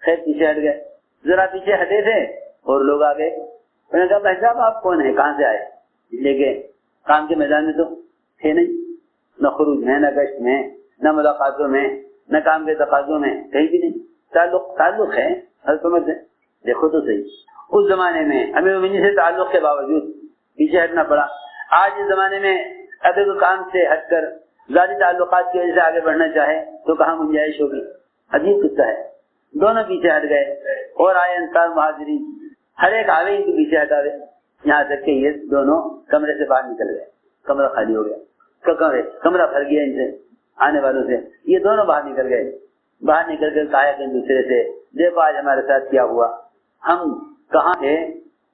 خیر پیچھے ہٹ گئے. ذرا پیچھے ہٹے تھے اور لوگ آ گئے. انہوں نے کہا بھائی صاحب آپ کون ہیں، کہاں سے آئے؟ لے کے کام کے میدان میں تو تھے نہیں، نہ خروج میں، نہ گشت میں، نہ ملاقاتوں میں، نہ کام کے تقاضوں میں، کہیں بھی نہیں. تعلق ہے حضرت عمر سے دیکھو تو صحیح، اس زمانے میں امیر المؤمنین سے تعلق کے باوجود پیچھے ہٹنا پڑا. آج اس زمانے میں اگر کوئی کام سے ہٹ کر ذاتی تعلقات کی وجہ سے آگے بڑھنا چاہے تو کہاں گنجائش ہوگی؟ عجیب قصہ ہے. دونوں پیچھے ہٹ گئے اور آئے انصار مہاجرین، ہر ایک آگے ان کے پیچھے ہٹاوے، یہاں تک کہ یہ دونوں کمرے سے باہر نکل گئے. کمرہ خالی ہو گیا، کمرہ بھر گیا ان سے آنے والوں سے. یہ دونوں باہر نکل گئے. باہر نکل کر کہا ایک دوسرے سے دیکھو آج ہمارے ساتھ کیا ہوا، ہم کہاں تھے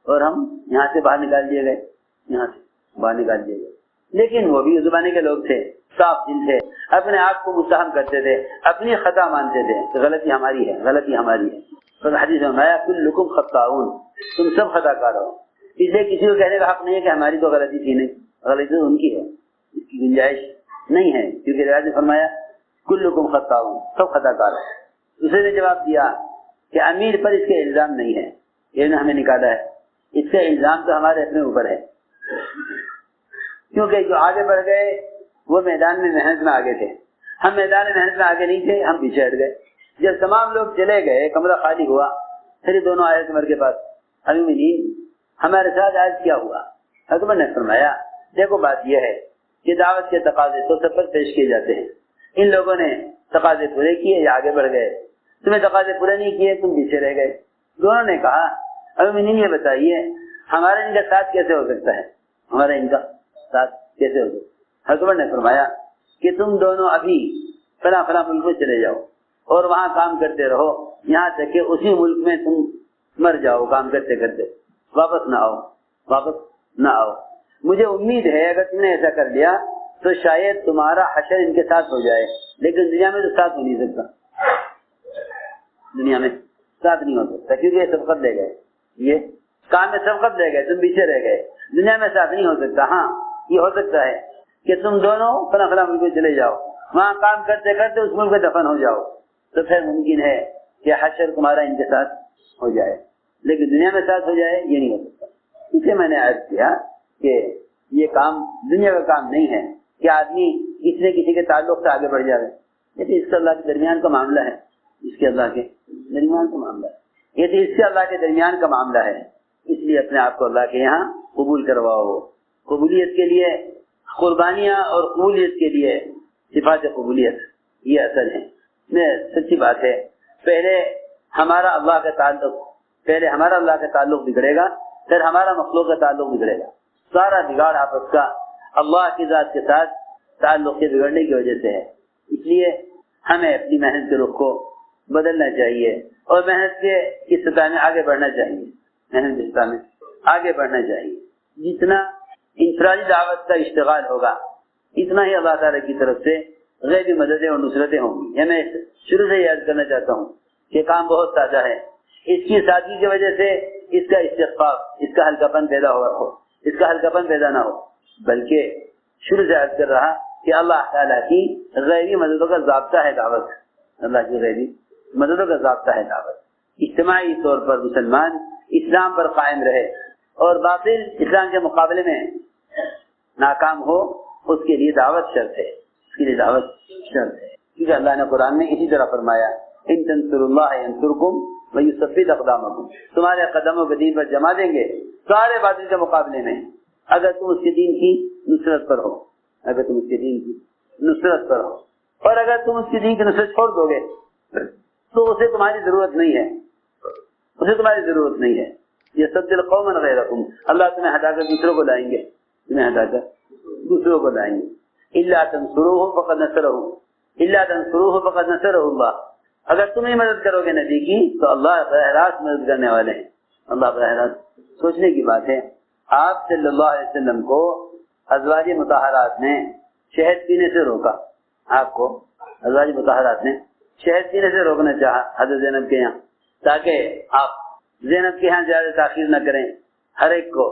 اور ہم یہاں سے باہر نکال دیے گئے، یہاں سے باہر نکال دیے گئے. لیکن وہ بھی اس زمانے کے لوگ تھے، صاف دل تھے، اپنے آپ کو متہم کرتے تھے، اپنی خطا مانتے تھے کہ غلطی ہماری ہے، غلطی ہماری ہے. تو حدیث میں فرمایا کلکم خطاؤن، تم سب خطا کار ہو. اس لیے کسی کو کہنے کا حق نہیں ہے کہ ہماری تو غلطی تھی نہیں، غلطی تو ان کی ہے، اس کی گنجائش نہیں ہے، کیونکہ روایت نے فرمایا کلکم خطاؤن، سب خطا کار ہے. دوسرے نے جواب دیا کہ امیر پر اس کے الزام نہیں ہے، یہ نے ہمیں نکالا ہے، اس کا الزام تو ہمارے اپنے اوپر ہے، کیونکہ جو آگے بڑھ گئے وہ میدان میں محنت میں آگے تھے، ہم میدان میں محنت میں آگے نہیں تھے، ہم پیچھے ہٹ گئے. جب تمام لوگ چلے گئے، کمرہ خالی ہوا، پھر دونوں آئے عمر کے پاس، امین ہمارے ساتھ آج کیا ہوا؟ عمر نے فرمایا دیکھو بات یہ ہے کہ دعوت کے تقاضے تو سب پر پیش کیے جاتے ہیں، ان لوگوں نے تقاضے پورے کیے یا آگے بڑھ گئے، تمہیں تقاضے پورے نہیں کیے تم پیچھے رہ گئے. دونوں نے کہا امین یہ بتائیے ہمارا ان کا ساتھ کیسے ہو سکتا ہے، ہمارا ان کا ساتھ کیسے ہو سکتا ہے؟ حضرت نے فرمایا کہ تم دونوں ابھی فلاں فلاں ملک میں چلے جاؤ اور وہاں کام کرتے رہو یہاں تک کہ اسی ملک میں تم مر جاؤ کام کرتے کرتے، واپس نہ آؤ، واپس نہ آؤ. مجھے امید ہے اگر تم نے ایسا کر لیا تو شاید تمہارا حشر ان کے ساتھ ہو جائے، لیکن دنیا میں تو ساتھ ہو نہیں سکتا، دنیا میں ساتھ نہیں ہو سکتا، کیونکہ یہ سبقت لے گئے، یہ کام میں سبقت لے گئے، تم پیچھے رہ گئے، دنیا میں ساتھ نہیں ہو سکتا. ہاں یہ ہو سکتا ہے کہ تم دونوں فلاں فلاں ملک میں چلے جاؤ، وہاں کام کرتے کرتے اس ملک میں دفن ہو جاؤ، تو پھر ممکن ہے کہ حشر تمہارا ان کے ساتھ ہو جائے، لیکن دنیا میں ساتھ ہو جائے یہ نہیں ہو سکتا. اسے میں نے عرض کیا کہ یہ کام دنیا کا کام نہیں ہے کہ آدمی کسی نہ کسی کے تعلق سے آگے بڑھ جائے، یہ تو اس کے اللہ کے درمیان کا معاملہ ہے، اس کے اللہ کے درمیان کا معاملہ ہے، یہ تو اس سے اللہ کے درمیان کا معاملہ ہے. اس لیے اپنے آپ کو اللہ کے یہاں قبول کرواؤ. قبولیت کے لیے قربانیاں اور قبولیت کے لیے صفات قبولیت یہ اصل ہے. میں سچی بات ہے پہلے ہمارا اللہ کا تعلق بگڑے گا، پھر ہمارا مخلوق کا تعلق بگڑے گا. سارا بگاڑ آپس کا اللہ کی ذات کے ساتھ تعلق کے بگڑنے کی وجہ سے ہے. اس لیے ہمیں اپنی محنت کے رخ کو بدلنا چاہیے اور محنت کے سطح میں آگے بڑھنا چاہیے، محنت کے سطح میں آگے بڑھنا چاہیے. جتنا انفرادی دعوت کا اشتغال ہوگا اتنا ہی اللہ تعالیٰ کی طرف سے غیبی مددیں اور نصرتیں ہوں گی. یہ میں شروع سے یاد کرنا چاہتا ہوں کہ کام بہت سادہ ہے، اس کی سادگی کی وجہ سے اس کا استخفاف، اس کا ہلکاپن پیدا ہو، اس کا ہلکاپن پیدا نہ ہو، بلکہ شروع سے یاد کر رہا کہ اللہ تعالیٰ کی غیبی مددوں کا ضابطہ ہے دعوت، اللہ کی غیبی مددوں کا ضابطہ ہے دعوت. اجتماعی طور پر مسلمان اسلام پر قائم رہے اور باطل اسلام کے مقابلے میں ناکام ہو، اس کے لیے دعوت شرط ہے، اس کے لیے دعوت شرط ہے. کیونکہ اللہ نے قرآن میں اسی طرح فرمایا ان تنصروا اللہ ینصرکم ویثبت اقدامکم، تمہارے قدموں کو دین پر جما دیں گے سارے باطل کے مقابلے میں، اگر تم اس کے دین کی نصرت پر ہو، اگر تم اس کے دین کی نصرت پر ہو. اور اگر تم اس کے دین کی نصرت چھوڑ دو گے تو اسے تمہاری ضرورت نہیں ہے، اسے تمہاری ضرورت نہیں ہے. یہ سبدل قوما غیرکم، اللہ تمہیں ہٹا کر دوسروں کو لائیں گے، تمہیں ہٹا کر دوسروں کو لائیں گے. الا تنصروه فقد نصره، الا تنصروه فقد نصره اللہ، اگر تم ہی مدد کرو گے نبی کی تو اللہ براہ راست مدد کرنے والے ہیں. اللہ براہ راست. سوچنے کی بات ہے آپ صلی اللہ علیہ وسلم کو ازواج مطہرات نے شہد پینے سے روکا، آپ کو ازواج مطہرات نے شہد پینے سے روکنا چاہا حضرت زینب کے یہاں، تاکہ آپ زینب کے یہاں زیادہ تاخیر نہ کریں ہر ایک کو،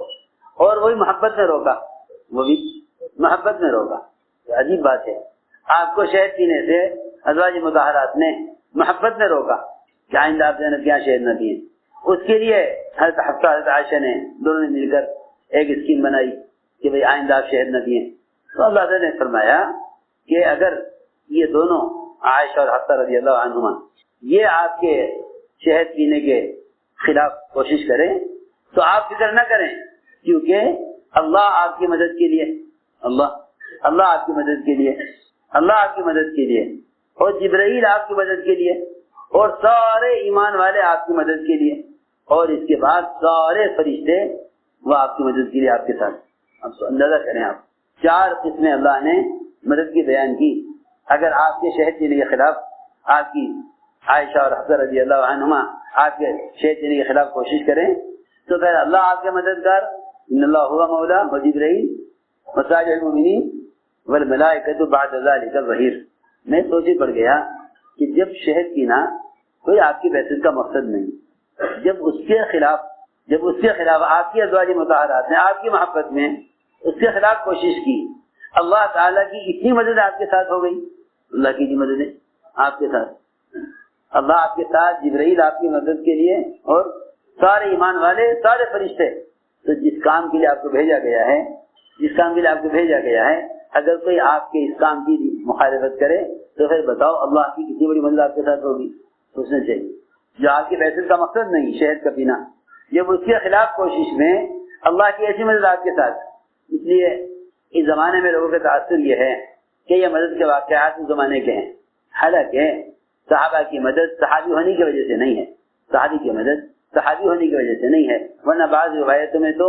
اور وہی محبت میں روکا، وہ بھی محبت میں روکا. عجیب بات ہے، آپ کو شہد پینے سے ازواج مطہرات نے محبت میں روکا کہ آئندہ آپ زینب کے یہاں شہد نہ پیئیں. اس کے لیے حضرت حفصہ حضرت عائشہ نے دونوں نے مل کر ایک اسکیم بنائی کہ بھئی آئندہ آپ شہد نہ پیئیں. تو اللہ تعالیٰ نے فرمایا کہ اگر یہ دونوں عائشہ اور حفصہ رضی اللہ عنہما یہ آپ کے شہد پینے کے خلاف کوشش کریں تو آپ فکر نہ کریں، کیونکہ اللہ آپ کی مدد کے لیے، اللہ آپ کی مدد کے لیے، اللہ آپ کی مدد کے لیے، اور جبرائیل آپ کی مدد کے لیے، اور سارے ایمان والے آپ کی مدد کے لیے، اور اس کے بعد سارے فرشتے وہ آپ کی مدد کے لیے آپ کے ساتھ۔ اب اندازہ کریں، آپ 4 قسمیں اللہ نے مدد کی بیان کی۔ اگر آپ کے شہد پینے کے خلاف آپ کی عائشہ اور حفصہ رضی اللہ عنہما آپ کے شہد پینے کے خلاف کوشش کریں تو پھر اللہ آپ کے مددگار، ان اللہ هو مولا و جبرائیل وصالح المؤمنین والملائکۃ بعد ذلک ظہیر۔ میں سوچ ہی پڑ گیا کہ جب شہد پینا کوئی آپ کی بحثت کا مقصد نہیں، جب اس کے خلاف آپ کی ازواج مطہرات نے آپ کی محبت میں اس کے خلاف کوشش کی، اللہ تعالیٰ کی اتنی مدد آپ کے ساتھ ہو گئی، اللہ کی مدد ہے آپ کے ساتھ، اللہ آپ کے ساتھ، جبرائیل آپ کی مدد کے لیے، اور سارے ایمان والے، سارے فرشتے۔ تو جس کام کے لیے آپ کو بھیجا گیا ہے اگر کوئی آپ کے اس کام کی مخالفت کرے تو پھر بتاؤ اللہ کی کتنی بڑی مدد آپ کے ساتھ ہوگی۔ سوچنا چاہیے، جو آپ کی بحثت کا مقصد نہیں شہد کا پینا، جب اس کے خلاف کوشش میں اللہ کی ایسی مدد آپ کے ساتھ۔ اس لیے اس زمانے میں لوگوں کا تاثر یہ ہے کہ یہ مدد کے واقعات اس زمانے کے ہیں، حالانکہ صحابہ کی مدد صحابی ہونے کی وجہ سے نہیں ہے، صحابی کی مدد صحابی ہونے کی وجہ سے نہیں ہے، ورنہ بعض روایتوں میں تو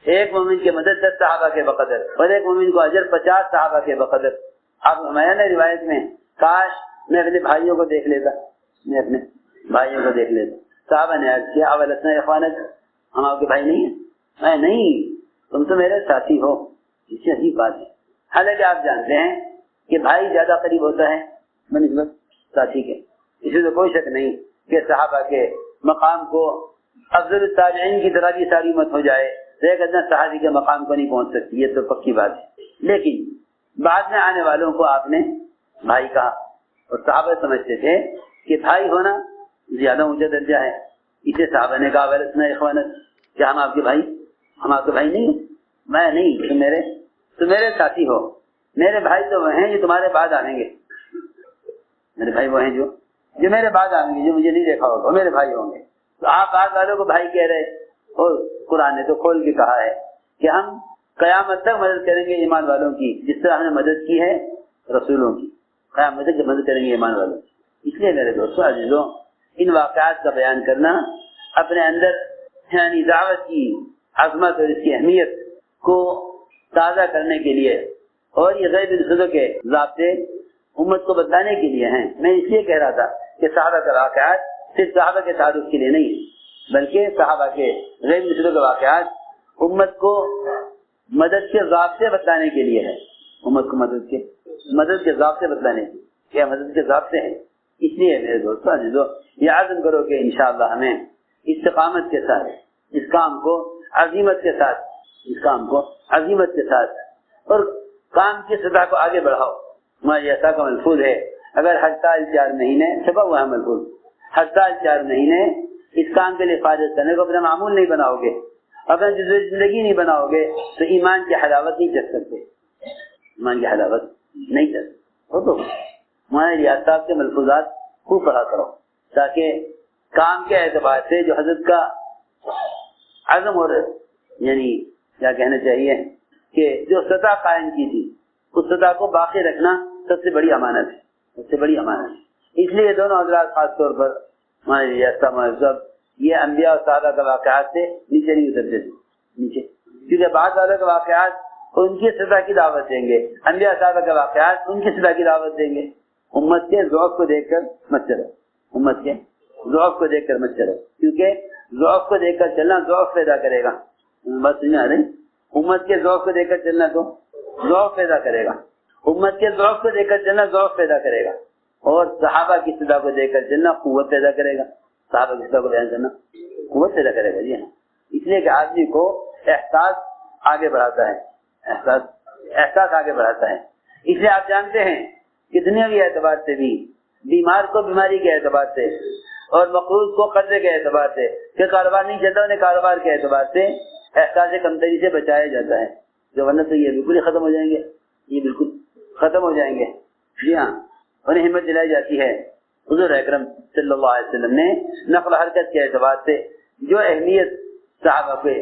ایک مومن کی مدد 10 صحابہ کے بقدر، اور ایک مومن کو اجر 50 صحابہ کے بقدر۔ آپ ہمارے نے روایت میں کاش میں اپنے بھائیوں کو دیکھ لیتا، صحابہ نے عرض کیا اولسنا اخوانک، ہم آپ کے بھائی نہیں ہیں؟ میں نہیں، تم تو میرے ساتھی ہو۔ اس سے عجیب بات ہے، حالانکہ آپ جانتے ہیں کہ بھائی زیادہ قریب ہوتا ہے بنسبت ساتھی کے۔ اس میں تو کوئی شک نہیں کہ صحابہ کے مقام کو افضل التابعین کی طرح بھی ساری امت ہو جائے تو ایک ادنا صحابی کے مقام کو نہیں پہنچ سکتی، یہ تو پکی بات ہے۔ لیکن بعد میں آنے والوں کو آپ نے بھائی کہا، اور صحابہ سمجھتے تھے کہ بھائی ہونا زیادہ اونچا درجہ ہے، اسے صحابہ نے کہا ولسنا اخوانک، کیا ہم آپ کے بھائی نہیں ہیں؟ میں نہیں، تم میرے ساتھی ہو، میرے بھائی تو وہ ہیں جو تمہارے بعد آئیں گے، میرے بھائی وہ ہیں جو میرے بعد آئیں گے، جو مجھے نہیں دیکھا ہوگا، میرے بھائی ہوں گے۔ تو آپ بعد والوں کو بھائی کہہ رہے، اور قرآن نے تو کھول کے کہا ہے کہ ہم قیامت تک مدد کریں گے ایمان والوں کی، جس طرح ہم نے مدد کی ہے رسولوں کی، قیامت تک مدد کریں گے ایمان والوں کی۔ اس لیے میرے دوستوں عزیزوں، ان واقعات کا بیان کرنا اپنے اندر یعنی دعوت کی عظمت اور اس کی اہمیت کو تازہ کرنے کے لیے، اور یہ غیب الصدق کے ضابطے امت کو بتانے کے لیے ہیں۔ میں اس لیے کہہ رہا تھا کہ صحابہ کا واقعات صرف صحابہ کے تعلق کے لیے نہیں ہے، بلکہ صحابہ کے غیب الصدق کے واقعات امت کو مدد کے ضابطے بتانے کے لیے ہے، امت کو مدد کے ضابطے بتانے کے، کیا مدد کے ضابطے ہیں۔ اس لیے میرے دوستوں عزیزو، یہ عزم کرو کہ انشاءاللہ ہمیں استقامت کے ساتھ اس کام کو عزیمت کے ساتھ اور کام کی سطح کو آگے بڑھاؤ۔ ہمارے ایسا کا ملفوظ ہے، اگر ہر سال 4 مہینے چھپا ہوا ہے ملفوظ، ہر سال 4 مہینے اس کام کے لیے فارغ کرنے کو اپنا معمول نہیں بناؤ گے، اپنا زندگی نہیں بناؤ گے تو ایمان کی حلاوت نہیں چکھ سکتے، تو ہمارے ریاض صاحب کے ملفوظات خوب پڑھا کرو، تاکہ کام کے اعتبار سے جو حضرت کا عزم اور یعنی کیا کہنا چاہیے کہ جو سطح قائم کی تھی اس سطح کو باقی رکھنا سب سے بڑی امانت ہے۔ اس لیے دونوں حضرات خاص طور پر ہمارے ریاض صاحب یہ انبیاء اور صحابہ کے واقعات سے نیچے نہیں اترتے تھے، کیونکہ بعض صحابہ کے واقعات ان کی سطح کی دعوت دیں گے، انبیاء صحابہ کے واقعات ان کی سطح کی دعوت دیں گے۔ امت کے ذوق کو دیکھ کر مت چلو، کیونکہ ذوق کو دیکھ کر چلنا ذوق پیدا کرے گا، بس نہیں آ رہی، امت کے ذوق کو دیکھ کر چلنا تو ذوق پیدا کرے گا، امت کے ذوق کو دیکھ کر چلنا ذوق پیدا کرے گا، اور صحابہ کی سطح کو دیکھ کر چلنا قوت پیدا کرے گا، صحابہ کی سطح کو بیان کرنا قوت پیدا کرے گا۔ جی ہاں، اس لیے کہ آدمی کو احساس آگے بڑھاتا ہے۔ اس لیے آپ جانتے ہیں کہ دنیاوی اعتبار سے بھی بیمار کو بیماری کے اعتبار سے اور مقروض کو قرضے کے اعتبار سے، کہ کاروبار نہیں چلتا انہیں کاروبار کے اعتبار سے احساس کمتری سے بچایا جاتا ہے، جو ورنہ تو یہ بالکل ہی ختم ہو جائیں گے، جی ہاں، انہیں ہمت دلائی جاتی ہے۔ حضور اکرم صلی اللہ علیہ وسلم نے نقل و حرکت کے اعتبار سے جو اہمیت صحابہ کے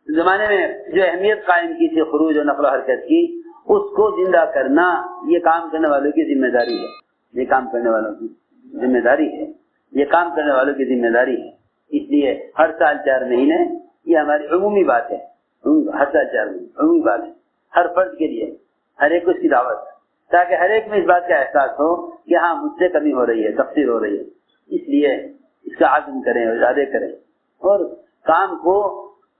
زمانے میں جو اہمیت قائم کی تھی خروج اور نقل و حرکت کی، اس کو زندہ کرنا یہ کام کرنے والوں کی ذمہ داری ہے، یہ کام کرنے والوں کی ذمہ داری ہے، یہ کام کرنے والوں کی ذمہ داری ہے۔ اس لیے ہر سال 4 مہینے یہ ہماری عمومی بات ہے، ہر سال 4 مہینے عمومی بات ہے، ہر فرد کے لیے، ہر ایک کو اس کی دعوت، تاکہ ہر ایک میں اس بات کا احساس ہو کہ ہاں مجھ سے کمی ہو رہی ہے، تقصیر ہو رہی ہے، اس لیے اس کا عزم کریں اور ارادے کریں، اور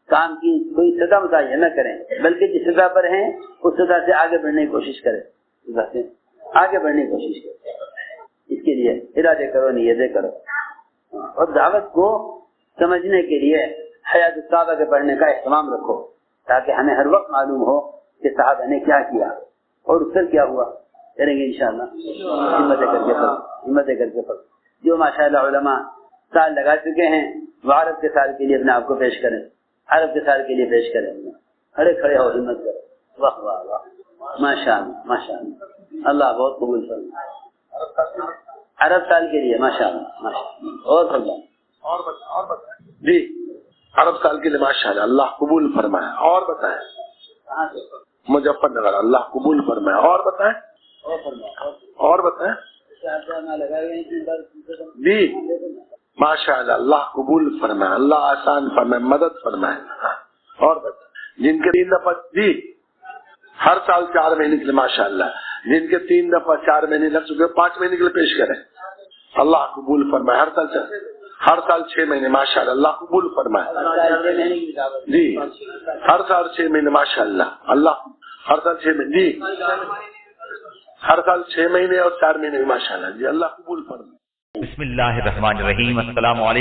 کام کی کوئی سطح متعین نہ کریں، بلکہ جس سطح پر ہیں اس سطح سے آگے بڑھنے کی کوشش کریں، آگے بڑھنے کی کوشش کریں، اس کے لیے ارادے کرو، نیتیں کرو، اور دعوت کو سمجھنے کے لیے حیات الصحابہ کے پڑھنے کا اہتمام رکھو، تاکہ ہمیں ہر وقت معلوم ہو کہ صحابہ نے کیا کیا اور اس سے کیا ہوا۔ کریں گے انشاءاللہ، ہمتیں کر کے پڑھ، جو ماشاءاللہ علماء سال لگا چکے ہیں وہ عرب کے سال کے لیے اپنے آپ کو پیش کریں، عرب کے سال کے لیے پیش کریں، کھڑے ہو، ہمت کرو، واہ واہ واہ، ماشاءاللہ ماشاءاللہ، اللہ بہت قبول فرمائے عرب سال کے لیے، ماشاءاللہ ماشاءاللہ، اور جی عرب سال کے لیے ماشاءاللہ، اللہ قبول فرمائے، اور بتائیں مظفر نگر، اللہ قبول فرمائے، اور بتائیں جی ماشاءاللہ، اللہ قبول فرمائے، اللہ آسان فرمائے، مدد فرمائے، اور بتائیں جن کے 3 دفعہ جی ہر سال 4 مہینے کے لیے ماشاءاللہ، جن کے 3 دفعہ 4 مہینے لگ چکے 5 مہینے کے لیے پیش کریں، اللہ قبول فرمائے، ہر سال 6 مہینے ماشاءاللہ، اللہ قبول فرمائے جی، ہر سال 6 مہینے ماشاءاللہ، اللہ ہر سال 6 مہینے جی، ہر سال 6 مہینے اور 4 مہینے ماشاءاللہ جی، اللہ قبول فرمائے۔ بسم اللہ الرحمن الرحیم، السلام علیکم۔